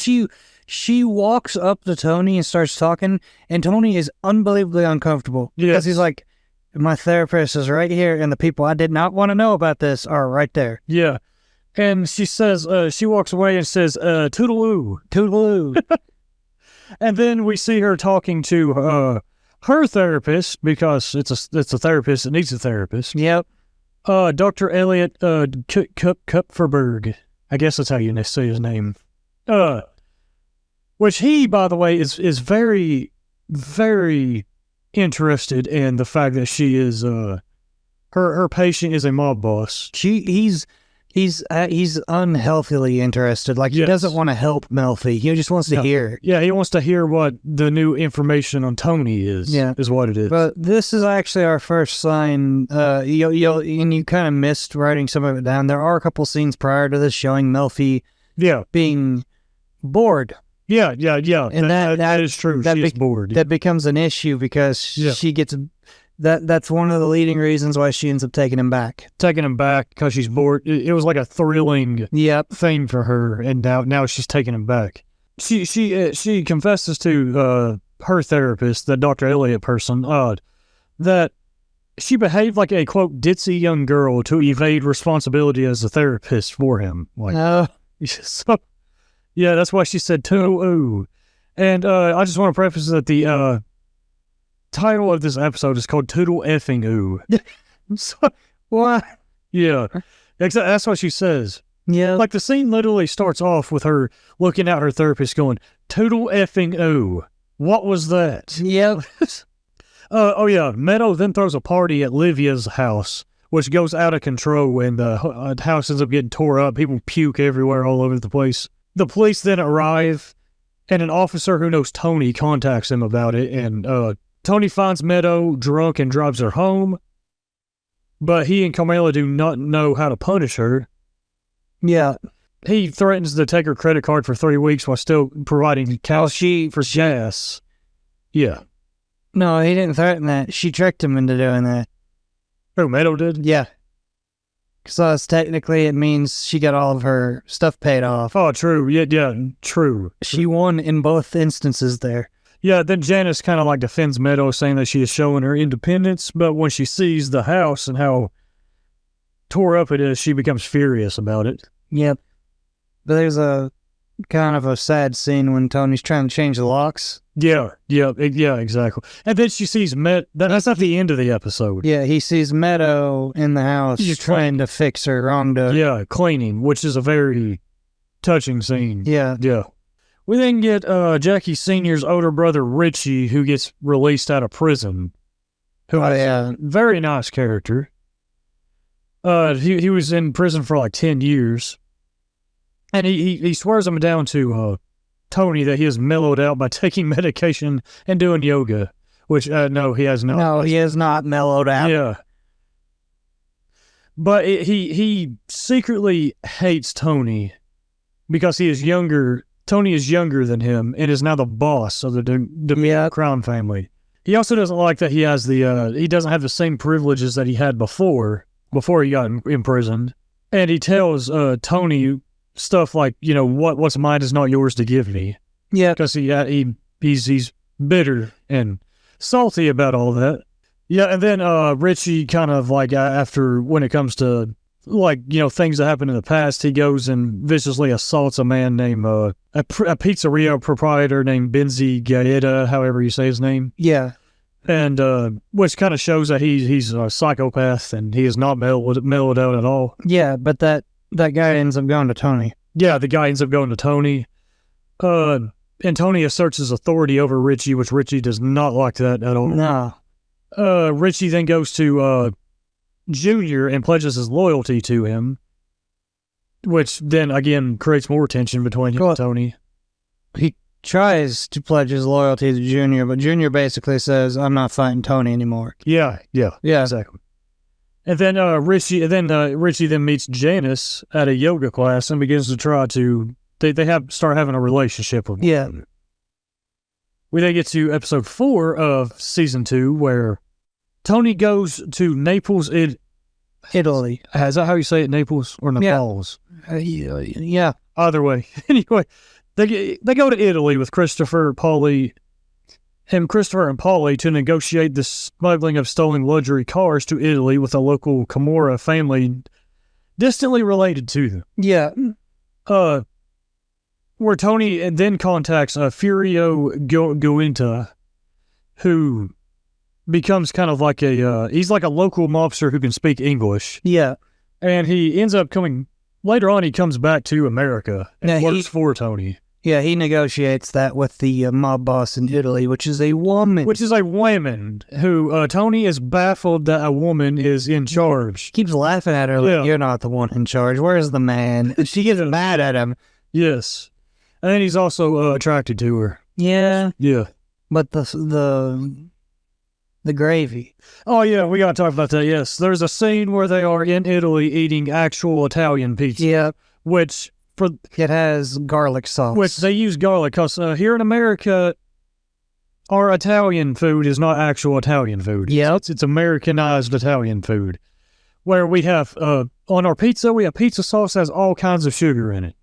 she walks up to Tony and starts talking, and Tony is unbelievably uncomfortable because he's like, my therapist is right here, and the people I did not want to know about this are right there." Yeah. And she says, she walks away and says, toodaloo, toodaloo. And then we see her talking to her therapist, because it's a therapist that needs a therapist. Yep. Dr. Elliot Kupferberg. I guess that's how you say his name. Which he, by the way, is very, very interested in the fact that she is her patient is a mob boss. He's unhealthily interested. He doesn't want to help Melfi. He just wants to hear. Yeah, he wants to hear what the new information on Tony is. Yeah, is what it is. But this is actually our first sign. And you kind of missed writing some of it down. There are a couple scenes prior to this showing Melfi being bored. Yeah. And that is true. She is bored. That becomes an issue because she gets... That's one of the leading reasons why she ends up taking him back. Because she's bored. It was like a thrilling thing for her, and now she's taking him back. She confesses to her therapist, the Dr. Elliot person, that she behaved like a, quote, ditzy young girl to evade responsibility as a therapist for him. So, yeah, that's why she said ooh. And I just want to preface that the title of this episode is called Toodle Effing Ooh. So, what? Yeah. That's what she says. Yeah. The scene literally starts off with her looking at her therapist going, Toodle Effing Ooh. What was that? Yep. Oh, yeah. Meadow then throws a party at Livia's house, which goes out of control, and the house ends up getting tore up. People puke everywhere all over the place. The police then arrive, and an officer who knows Tony contacts him about it, and Tony finds Meadow drunk and drives her home, but he and Carmela do not know how to punish her. Yeah. He threatens to take her credit card for 3 weeks while still providing cash for gas. Yeah. No, he didn't threaten that. She tricked him into doing that. Oh, Meadow did? Yeah. Because technically it means she got all of her stuff paid off. Oh, true. Yeah, true. She won in both instances there. Yeah, then Janice kind of like defends Meadow, saying that she is showing her independence, but when she sees the house and how tore up it is, she becomes furious about it. Yep. But there's a kind of a sad scene when Tony's trying to change the locks. Yeah, exactly. And then she sees that's at the end of the episode. Yeah, he sees Meadow in the house trying to fix her wrongdoing. Yeah, cleaning, which is a very touching scene. Yeah. We then get Jackie Sr.'s older brother, Richie, who gets released out of prison. Very nice character. He was in prison for like 10 years. And he swears him down to Tony that he has mellowed out by taking medication and doing yoga, which, no, he has not. No, he has not mellowed out. Yeah. But he secretly hates Tony because he is younger. Tony is younger than him and is now the boss of the Crown family. He also doesn't like that he has he doesn't have the same privileges that he had before he got imprisoned. And he tells Tony stuff like, what's mine is not yours to give me. Yeah. Because he's bitter and salty about all that. Yeah, and then Richie kind of like after, when it comes to like, things that happened in the past, he goes and viciously assaults a man named, a pizzeria proprietor named Benzi Gaeta, however you say his name. Yeah. And which kind of shows that he's a psychopath and he is not mellowed out at all. Yeah, but that guy ends up going to Tony. Yeah, the guy ends up going to Tony. And Tony asserts his authority over Richie, which Richie does not like that at all. No. Richie then goes to Junior and pledges his loyalty to him, which then again creates more tension between him and Tony. He tries to pledge his loyalty to Junior, but Junior basically says, "I'm not fighting Tony anymore." Yeah, exactly. And then Richie then meets Janice at a yoga class and begins to try to start having a relationship with him. We then get to episode 4 of season 2, where Tony goes to Naples, Italy. Is that how you say it, Naples or Naples? Yeah. Either way. Anyway, they go to Italy with Christopher and Paulie to negotiate the smuggling of stolen luxury cars to Italy with a local Camorra family distantly related to them. Yeah. Where Tony then contacts Furio Guinta, who becomes kind of like he's like a local mobster who can speak English. Yeah. And he ends up later on he comes back to America and works for Tony. Yeah, he negotiates that with the mob boss in Italy, which is a woman. Who Tony is baffled that a woman is in charge. Keeps laughing at her like, "You're not the one in charge. Where's the man?" And she gets mad at him. Yes. And then he's also attracted to her. Yeah. Yeah. But the gravy. Oh, yeah, we got to talk about that, yes. There's a scene where they are in Italy eating actual Italian pizza. Yeah. Which... it has garlic sauce. Which they use garlic, because here in America, our Italian food is not actual Italian food. Yeah. It's Americanized Italian food. Where we have, on our pizza, we have pizza sauce that has all kinds of sugar in it,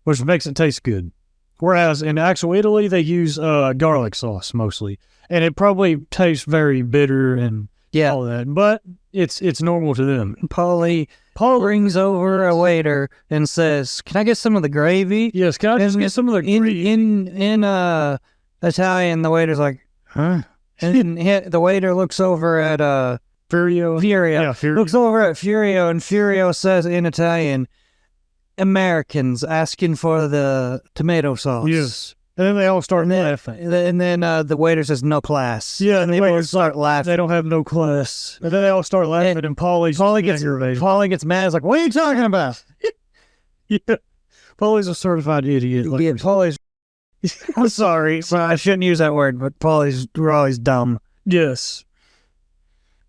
which makes it taste good. Whereas in actual Italy, they use garlic sauce mostly. And it probably tastes very bitter and all that. But it's normal to them. Paulie brings over a waiter and says, "Can I get some of the gravy?" Yes, can I just get some of the gravy? In Italian, the waiter's like, "Huh?" And the waiter looks over at Furio. Yeah, Furio. Looks over at Furio, and Furio says in Italian, "Americans asking for the tomato sauce." Yes. And then they all start laughing. And then the waiter says, "No class." Yeah, and they all start laughing. They don't have no class. And then they all start laughing, and Paulie gets mad. He's like, "What are you talking about?" Yeah. Paulie's a certified idiot. Yeah, Paulie's... I'm sorry, but I shouldn't use that word, but we're always dumb. Yes.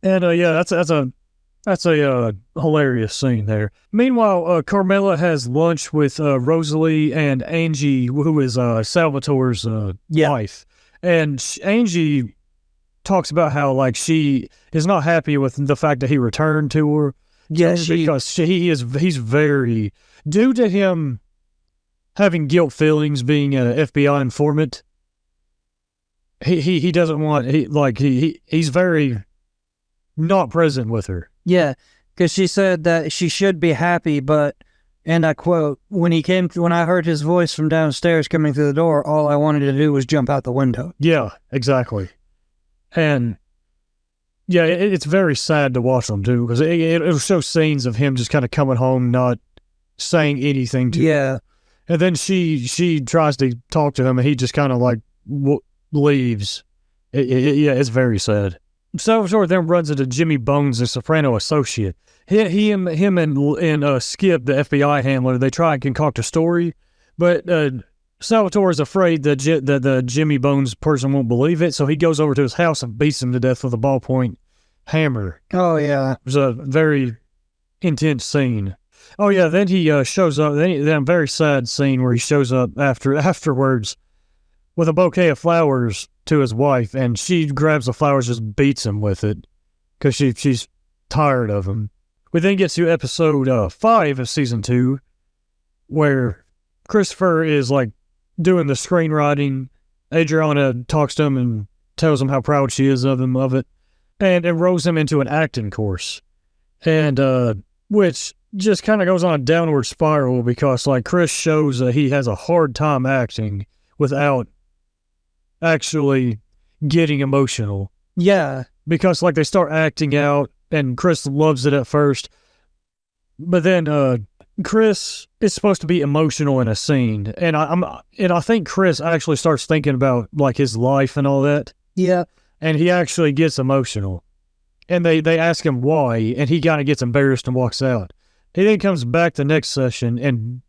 And that's a hilarious scene there. Meanwhile, Carmela has lunch with Rosalie and Angie, who is Salvatore's wife. And Angie talks about how like she is not happy with the fact that he returned to her. Yeah, because he's very, due to him having guilt feelings being an FBI informant. He doesn't want he's very not present with her. Yeah, because she said that she should be happy, but, and I quote, when I heard his voice from downstairs coming through the door, all I wanted to do was jump out the window. Yeah, exactly. And yeah, it's very sad to watch them too, because it'll show scenes of him just kind of coming home, not saying anything to her. And then she tries to talk to him, and he just kind of like leaves. Yeah, it's very sad. Salvatore then runs into Jimmy Bones, a Soprano associate. Him and Skip, the FBI handler, they try and concoct a story, but Salvatore is afraid that the Jimmy Bones person won't believe it, so he goes over to his house and beats him to death with a ballpoint hammer. Oh, yeah. It was a very intense scene. Oh, yeah, then he shows up, then a very sad scene where he shows up afterwards with a bouquet of flowers to his wife, and she grabs the flowers, just beats him with it, because she's tired of him. We then get to episode 5 of season 2, where Christopher is like doing the screenwriting. Adriana talks to him and tells him how proud she is of it, and enrolls him into an acting course, and which just kind of goes on a downward spiral, because like Chris shows that he has a hard time acting without actually getting emotional. Yeah, because like they start acting out, and Chris loves it at first, but then Chris is supposed to be emotional in a scene, and I think Chris actually starts thinking about like his life and all that. Yeah, and he actually gets emotional, and they ask him why, and he kind of gets embarrassed and walks out. He then comes back the next session, and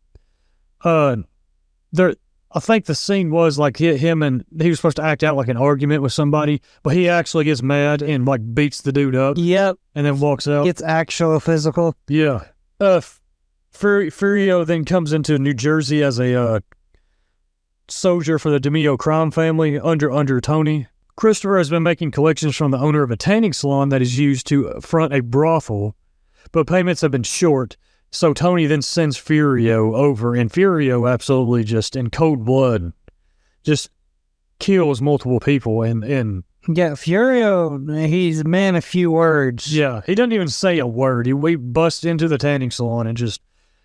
I think the scene was like him and he was supposed to act out like an argument with somebody, but he actually gets mad and like beats the dude up. Yep. And then walks out. It's actual physical. Yeah. Furio then comes into New Jersey as a soldier for the DeMio crime family under Tony. Christopher has been making collections from the owner of a tanning salon that is used to front a brothel, but payments have been short. So Tony then sends Furio over, and Furio absolutely just in cold blood just kills multiple people. And yeah, Furio, he's a man of few words. Yeah, he doesn't even say a word. We bust into the tanning salon and just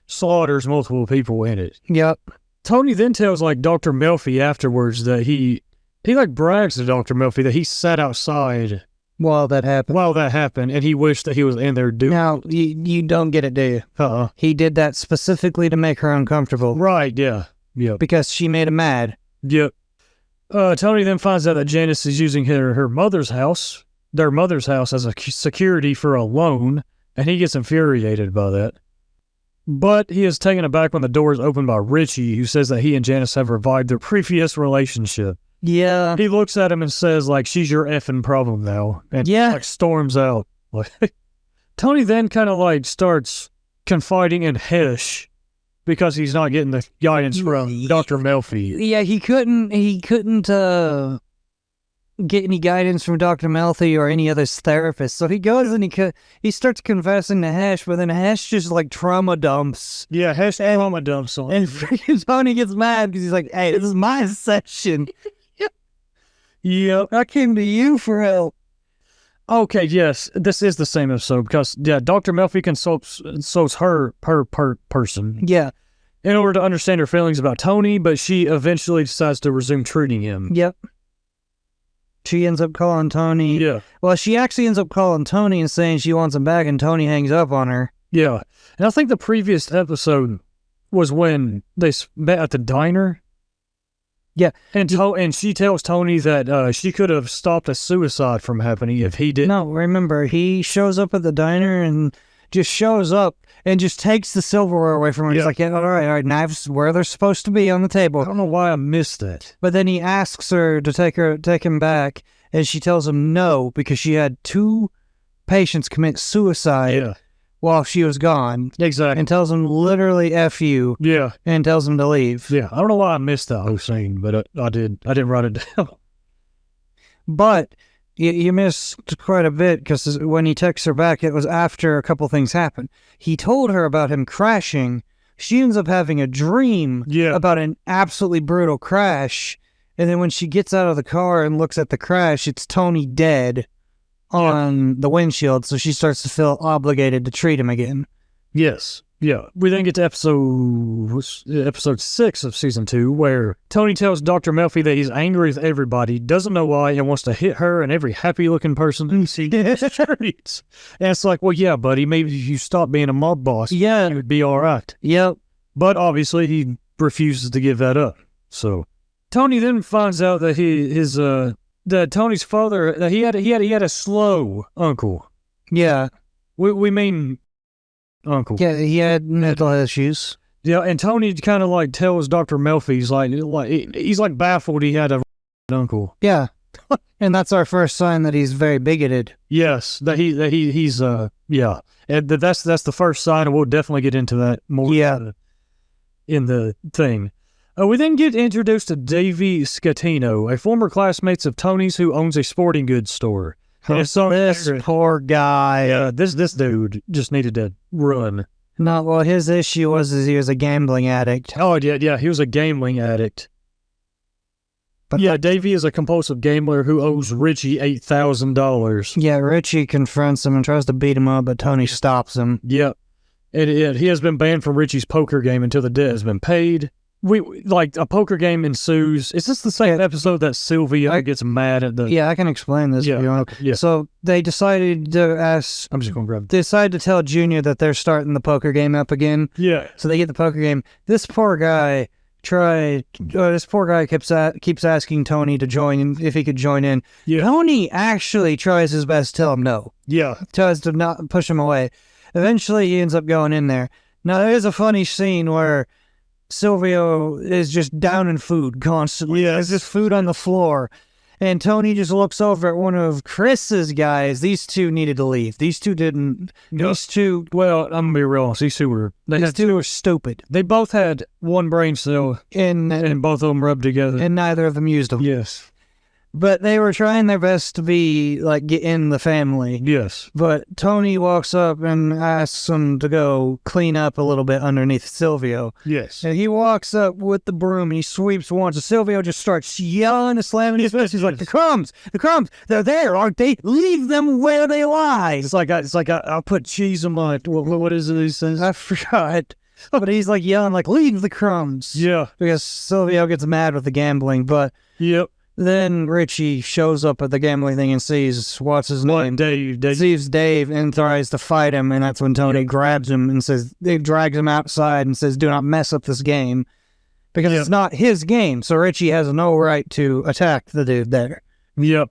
slaughters multiple people in it. Yep. Tony then tells like Dr. Melfi afterwards that he like brags to Dr. Melfi that he sat outside while that happened, and he wished that he was in there doing. Now, you don't get it, do you? He did that specifically to make her uncomfortable. Right, yeah. Yep. Because she made him mad. Yep. Tony then finds out that Janice is using their mother's house as a security for a loan, and he gets infuriated by that. But he is taken aback when the door is opened by Richie, who says that he and Janice have revived their previous relationship. Yeah. He looks at him and says, like, she's your effing problem now. And, like, storms out. Tony then kind of, like, starts confiding in Hesh because he's not getting the guidance from Dr. Melfi. Yeah, he couldn't get any guidance from Dr. Melfi or any other therapist. So he goes and he starts confessing to Hesh, but then Hesh just, like, trauma dumps. Yeah, Hesh trauma dumps on him. And freaking Tony gets mad because he's like, hey, this is my session. Yep. I came to you for help. Okay, yes, this is the same episode because, yeah, Dr. Melfi consults her person. Yeah. In order to understand her feelings about Tony, but she eventually decides to resume treating him. Yep. She ends up calling Tony. Yeah. Well, she actually ends up calling Tony and saying she wants him back, and Tony hangs up on her. Yeah. And I think the previous episode was when they met at the diner. Yeah, and she tells Tony that she could have stopped a suicide from happening if he didn't. No, remember, he shows up at the diner and just shows up and just takes the silverware away from her. Yeah. He's like, yeah, all right, knives where they're supposed to be on the table. I don't know why I missed that. But then he asks her to take him back, and she tells him no because she had 2 patients commit suicide while she was gone. Exactly. And tells him literally F you. Yeah. And tells him to leave. Yeah. I don't know why I missed that whole scene, but I did. I didn't write it down. But You missed quite a bit, because when he texts her back, it was after a couple things happened. He told her about him crashing. She ends up having a dream about an absolutely brutal crash. And then when she gets out of the car and looks at the crash, it's Tony dead on the windshield. So she starts to feel obligated to treat him again. Yes. Yeah. We then get to episode 6 of season 2, where Tony tells Dr. Melfi that he's angry with everybody, doesn't know why, and wants to hit her and every happy-looking person he sees. And it's like, well, yeah, buddy, maybe if you stop being a mob boss, you would be all right. Yep. But obviously, he refuses to give that up. So Tony then finds out that that Tony's father, that he had a slow uncle. Yeah. We mean uncle. Yeah, he had mental issues. Yeah, and Tony kind of like tells Dr. Melfi, he's like baffled he had a uncle. Yeah. And that's our first sign that he's very bigoted. Yes, he's yeah. And that's the first sign, and we'll definitely get into that more in the thing. We then get introduced to Davey Scatino, a former classmate of Tony's who owns a sporting goods store. This poor guy. This dude just needed to run. No, well, his issue was he was a gambling addict. Oh, yeah, he was a gambling addict. But yeah, Davey is a compulsive gambler who owes Richie $8,000. Yeah, Richie confronts him and tries to beat him up, but Tony stops him. Yeah, and he has been banned from Richie's poker game until the debt has been paid. Like, a poker game ensues. Is this the same episode that Sylvia gets mad at the... Yeah, I can explain this. Yeah, okay, yeah. So they decided to ask... I'm just going to grab... Decided to tell Junior that they're starting the poker game up again. Yeah. So they get the poker game. This poor guy keeps asking Tony to join, if he could join in. Yeah. Tony actually tries his best to tell him no. Yeah. Tries to not push him away. Eventually, he ends up going in there. Now, there is a funny scene where Silvio is just down in food constantly. Yeah. There's just food on the floor. And Tony just looks over at one of Chris's guys. These two needed to leave. These two didn't. No. These two... Well, I'm going to be real honest. These two were stupid. They both had one brain cell, and both of them rubbed together. And neither of them used them. Yes. But they were trying their best to be, like, get in the family. Yes. But Tony walks up and asks him to go clean up a little bit underneath Silvio. Yes. And he walks up with the broom and he sweeps once. And Silvio just starts yelling and slamming his fist. He's like, the crumbs, they're there, aren't they? Leave them where they lie. It's like I'll put cheese on my, what is it he says? I forgot. But he's like yelling, like, leave the crumbs. Yeah. Because Silvio gets mad with the gambling. But yep. Then Richie shows up at the gambling thing and sees, what's his name? Dave. Sees Dave and tries to fight him, and that's when Tony grabs him and drags him outside and says, do not mess up this game. Because it's not his game, so Richie has no right to attack the dude there. Yep.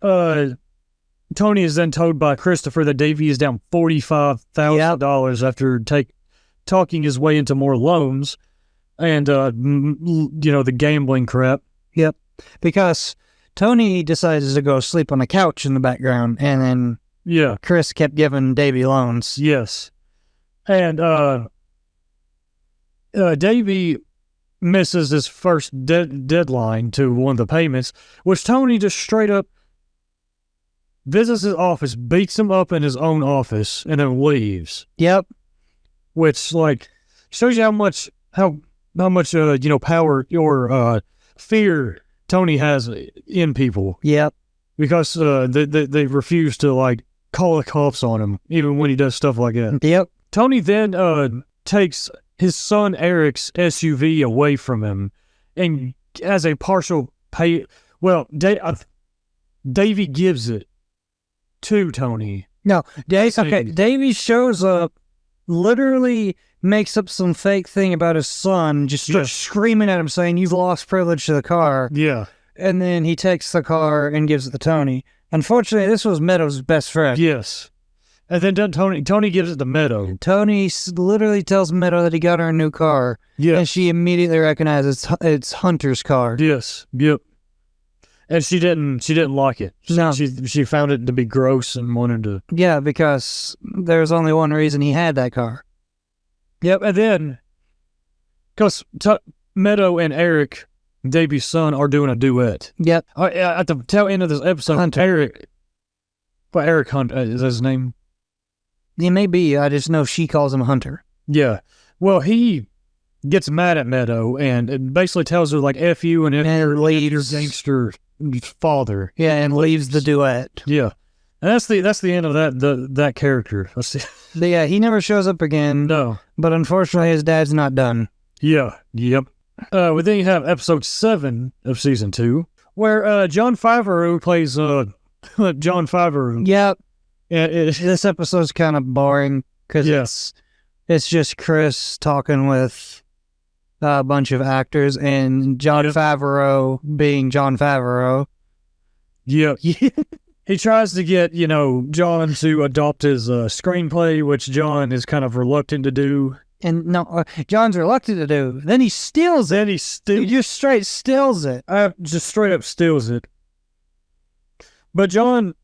Tony is then told by Christopher that Davey is down $45,000 after talking his way into more loans and, the gambling crap. Yep. Because Tony decides to go sleep on a couch in the background, and then Chris kept giving Davey loans. Yes. And Davey misses his first deadline to one of the payments, which Tony just straight up visits his office, beats him up in his own office, and then leaves. Yep. Which, like, shows you how much power or fear Tony has in people. Yep. Because they refuse to, like, call the cops on him, even when he does stuff like that. Yep. Tony then takes his son Eric's SUV away from him, and as a partial pay... Well, Davey gives it to Tony. No, Davey shows up, literally makes up some fake thing about his son, just starts screaming at him saying, you've lost privilege to the car. Yeah. And then he takes the car and gives it to Tony. Unfortunately, this was Meadow's best friend. Yes. And then Tony gives it to Meadow. Tony literally tells Meadow that he got her a new car. Yeah. And she immediately recognizes it's Hunter's car. Yes. Yep. And she didn't like it. No. She found it to be gross and wanted to... Yeah, because there's only one reason he had that car. Yep, and then, because Meadow and Eric Davy's son are doing a duet. Yep. At the tail end of this episode, Hunter. Eric Hunt, is that his name? It may be. I just know she calls him Hunter. Yeah. Well, he gets mad at Meadow and basically tells her, like, F you and leaves your gangster father. Yeah, and leaves the duet. Yeah. And that's the end of that character. But yeah, he never shows up again. No. But unfortunately, his dad's not done. Yeah. Yep. We then you have episode 7 of season 2, where John Favreau plays John Favreau. Yep. Yeah, this episode's kind of boring because it's just Chris talking with a bunch of actors and John Favreau being John Favreau. Yep. He tries to get, John to adopt his screenplay, which John is kind of reluctant to do. And no, John's reluctant to do. Then he steals it. He just straight steals it. Just straight up steals it. But John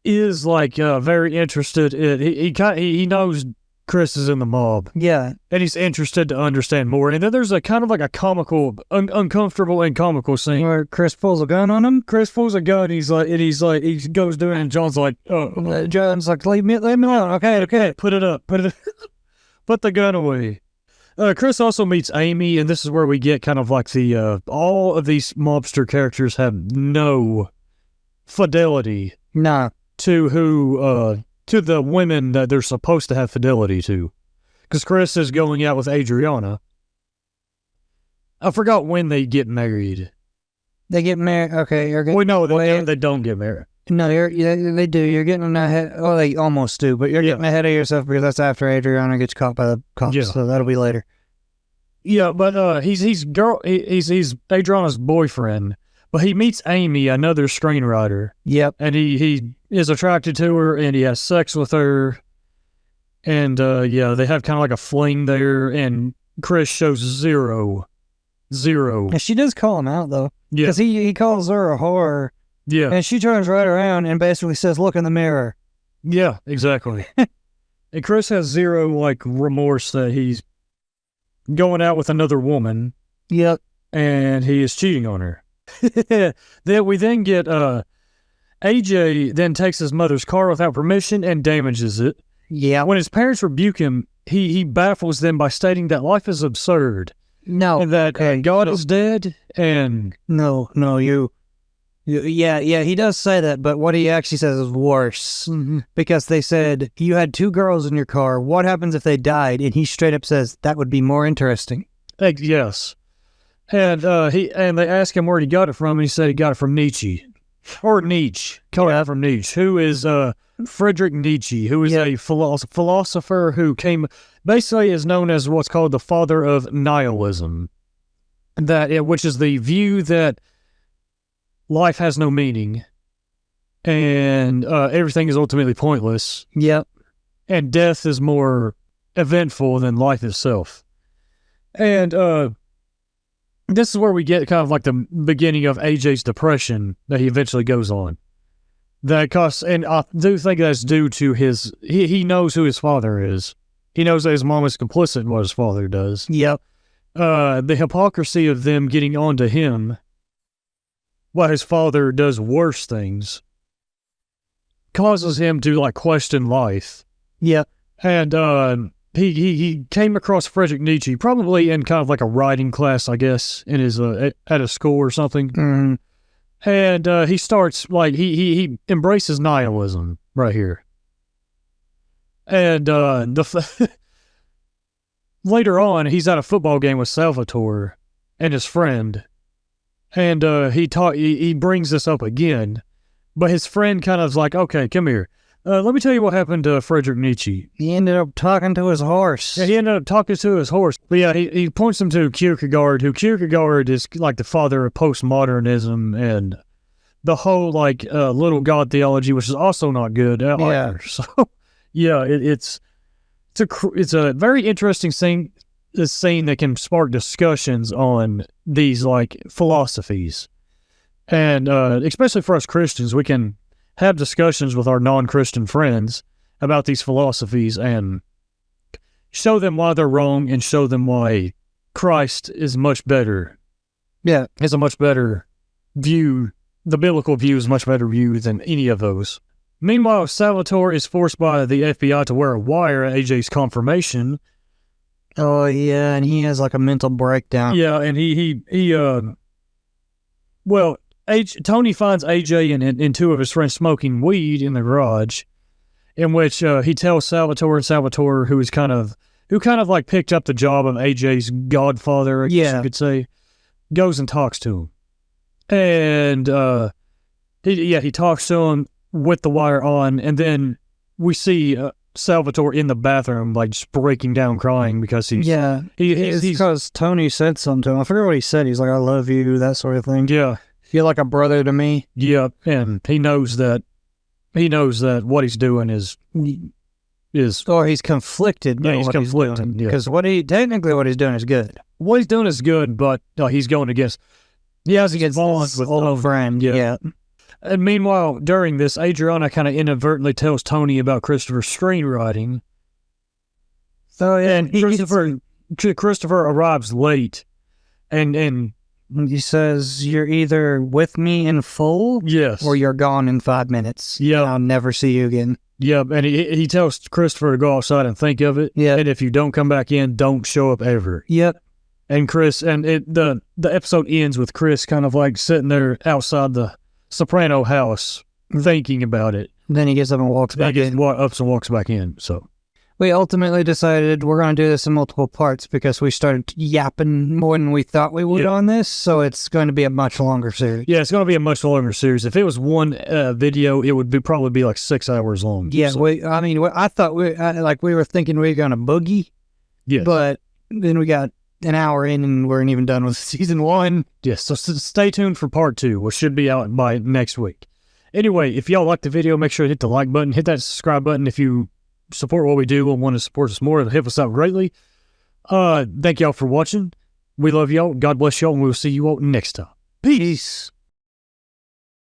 is like very interested. He knows Chris is in the mob. Yeah. And he's interested to understand more. And then there's a kind of like a comical, uncomfortable and comical scene. Where Chris pulls a gun on him? Chris pulls a gun, he goes doing it, and John's like, oh. John's like, leave me alone. Okay. Put it up. Put the gun away. Chris also meets Amy, and this is where we get kind of like the, all of these mobster characters have no fidelity. Nah. To the women that they're supposed to have fidelity to. Because Chris is going out with Adriana. I forgot when they get married. They get married. Okay, you're getting... Well, no, they don't get married. No, they do. You're getting ahead... Well, they almost do, but you're getting ahead of yourself because that's after Adriana gets caught by the cops, so that'll be later. Yeah, but he's Adriana's boyfriend. But he meets Amy, another screenwriter. Yep. And he is attracted to her, and he has sex with her. And, they have kind of like a fling there, and Chris shows zero. Yeah, she does call him out, though. Yeah. Because he calls her a whore. Yeah. And she turns right around and basically says, look in the mirror. Yeah, exactly. And Chris has zero, like, remorse that he's going out with another woman. Yep. And he is cheating on her. Then we get AJ then takes his mother's car without permission and damages it. Yeah. When his parents rebuke him, he baffles them by stating that life is absurd. No. And that God is dead and... No, yeah, he does say that, but what he actually says is worse. Mm-hmm. Because they said, you had 2 girls in your car, what happens if they died? And he straight up says, that would be more interesting. Yes. And they asked him where he got it from, and he said he got it from Nietzsche. Or Nietzsche. Call it from Nietzsche, who is Friedrich Nietzsche, who is a philosopher who basically is known as what's called the father of nihilism, which is the view that life has no meaning, and everything is ultimately pointless. Yep. And death is more eventful than life itself. And this is where we get kind of like the beginning of AJ's depression that he eventually goes on. And I do think that's due to he knows who his father is. He knows that his mom is complicit in what his father does. Yep. The hypocrisy of them getting on to him while his father does worse things causes him to like question life. Yep. And he came across Friedrich Nietzsche probably in kind of like a writing class, I guess, in his at a school or something. Mm-hmm. And he starts like he embraces nihilism right here. And later on, he's at a football game with Salvatore and his friend, and he brings this up again, but his friend kind of is like, okay, come here. Let me tell you what happened to Friedrich Nietzsche. He ended up talking to his horse. Yeah, he ended up talking to his horse. But yeah, he points him to Kierkegaard, who Kierkegaard is like the father of postmodernism and the whole like little God theology, which is also not good either. So yeah, it's a very interesting scene that can spark discussions on these like philosophies, and especially for us Christians, we can have discussions with our non-Christian friends about these philosophies and show them why they're wrong and show them why Christ is much better Yeah. is a much better view. The biblical view is much better view than any of those. Meanwhile, Salvatore is forced by the FBI to wear a wire at AJ's confirmation. Oh, yeah, and he has like a mental breakdown. Yeah, and Tony finds AJ and two of his friends smoking weed in the garage, in which he tells Salvatore, who kind of like picked up the job of AJ's godfather, I guess you could say, goes and talks to him. And he talks to him with the wire on, and then we see Salvatore in the bathroom, like just breaking down crying because he's because Tony said something to him. I forget what he said. He's like, "I love you," that sort of thing. Yeah, you're like a brother to me. Yeah, and he knows that what he's doing is or he's conflicted. Yeah, he's conflicted because what he's doing is good. What he's doing is good, but he's going against. He has against with old friend. Yeah. And meanwhile, during this, Adriana kind of inadvertently tells Tony about Christopher's screenwriting. So yeah, and Christopher arrives late, and he says, "You're either with me in full, yes, or you're gone in 5 minutes. Yeah, I'll never see you again." Yep, and he tells Christopher to go outside and think of it. Yeah, and if you don't come back in, don't show up ever. Yep. And the episode ends with Chris kind of like sitting there outside the Soprano house thinking about it. Then he gets up and walks back in. Walks back in. So we ultimately decided we're going to do this in multiple parts because we started yapping more than we thought we would on this. So it's going to be a much longer series. Yeah, it's going to be a much longer series. If it was one video, it would probably be like 6 hours long. Yeah, so. I thought we were thinking we were going to boogie. Yes. But then we got an hour in and we weren't even done with season 1. Yes, so stay tuned for part 2, which should be out by next week. Anyway, if y'all like the video, make sure to hit the like button, hit that subscribe button if you support what we do and want to support us more. It'll help us out greatly. Thank y'all for watching. We love y'all. God bless y'all, and we'll see you all next time. Peace.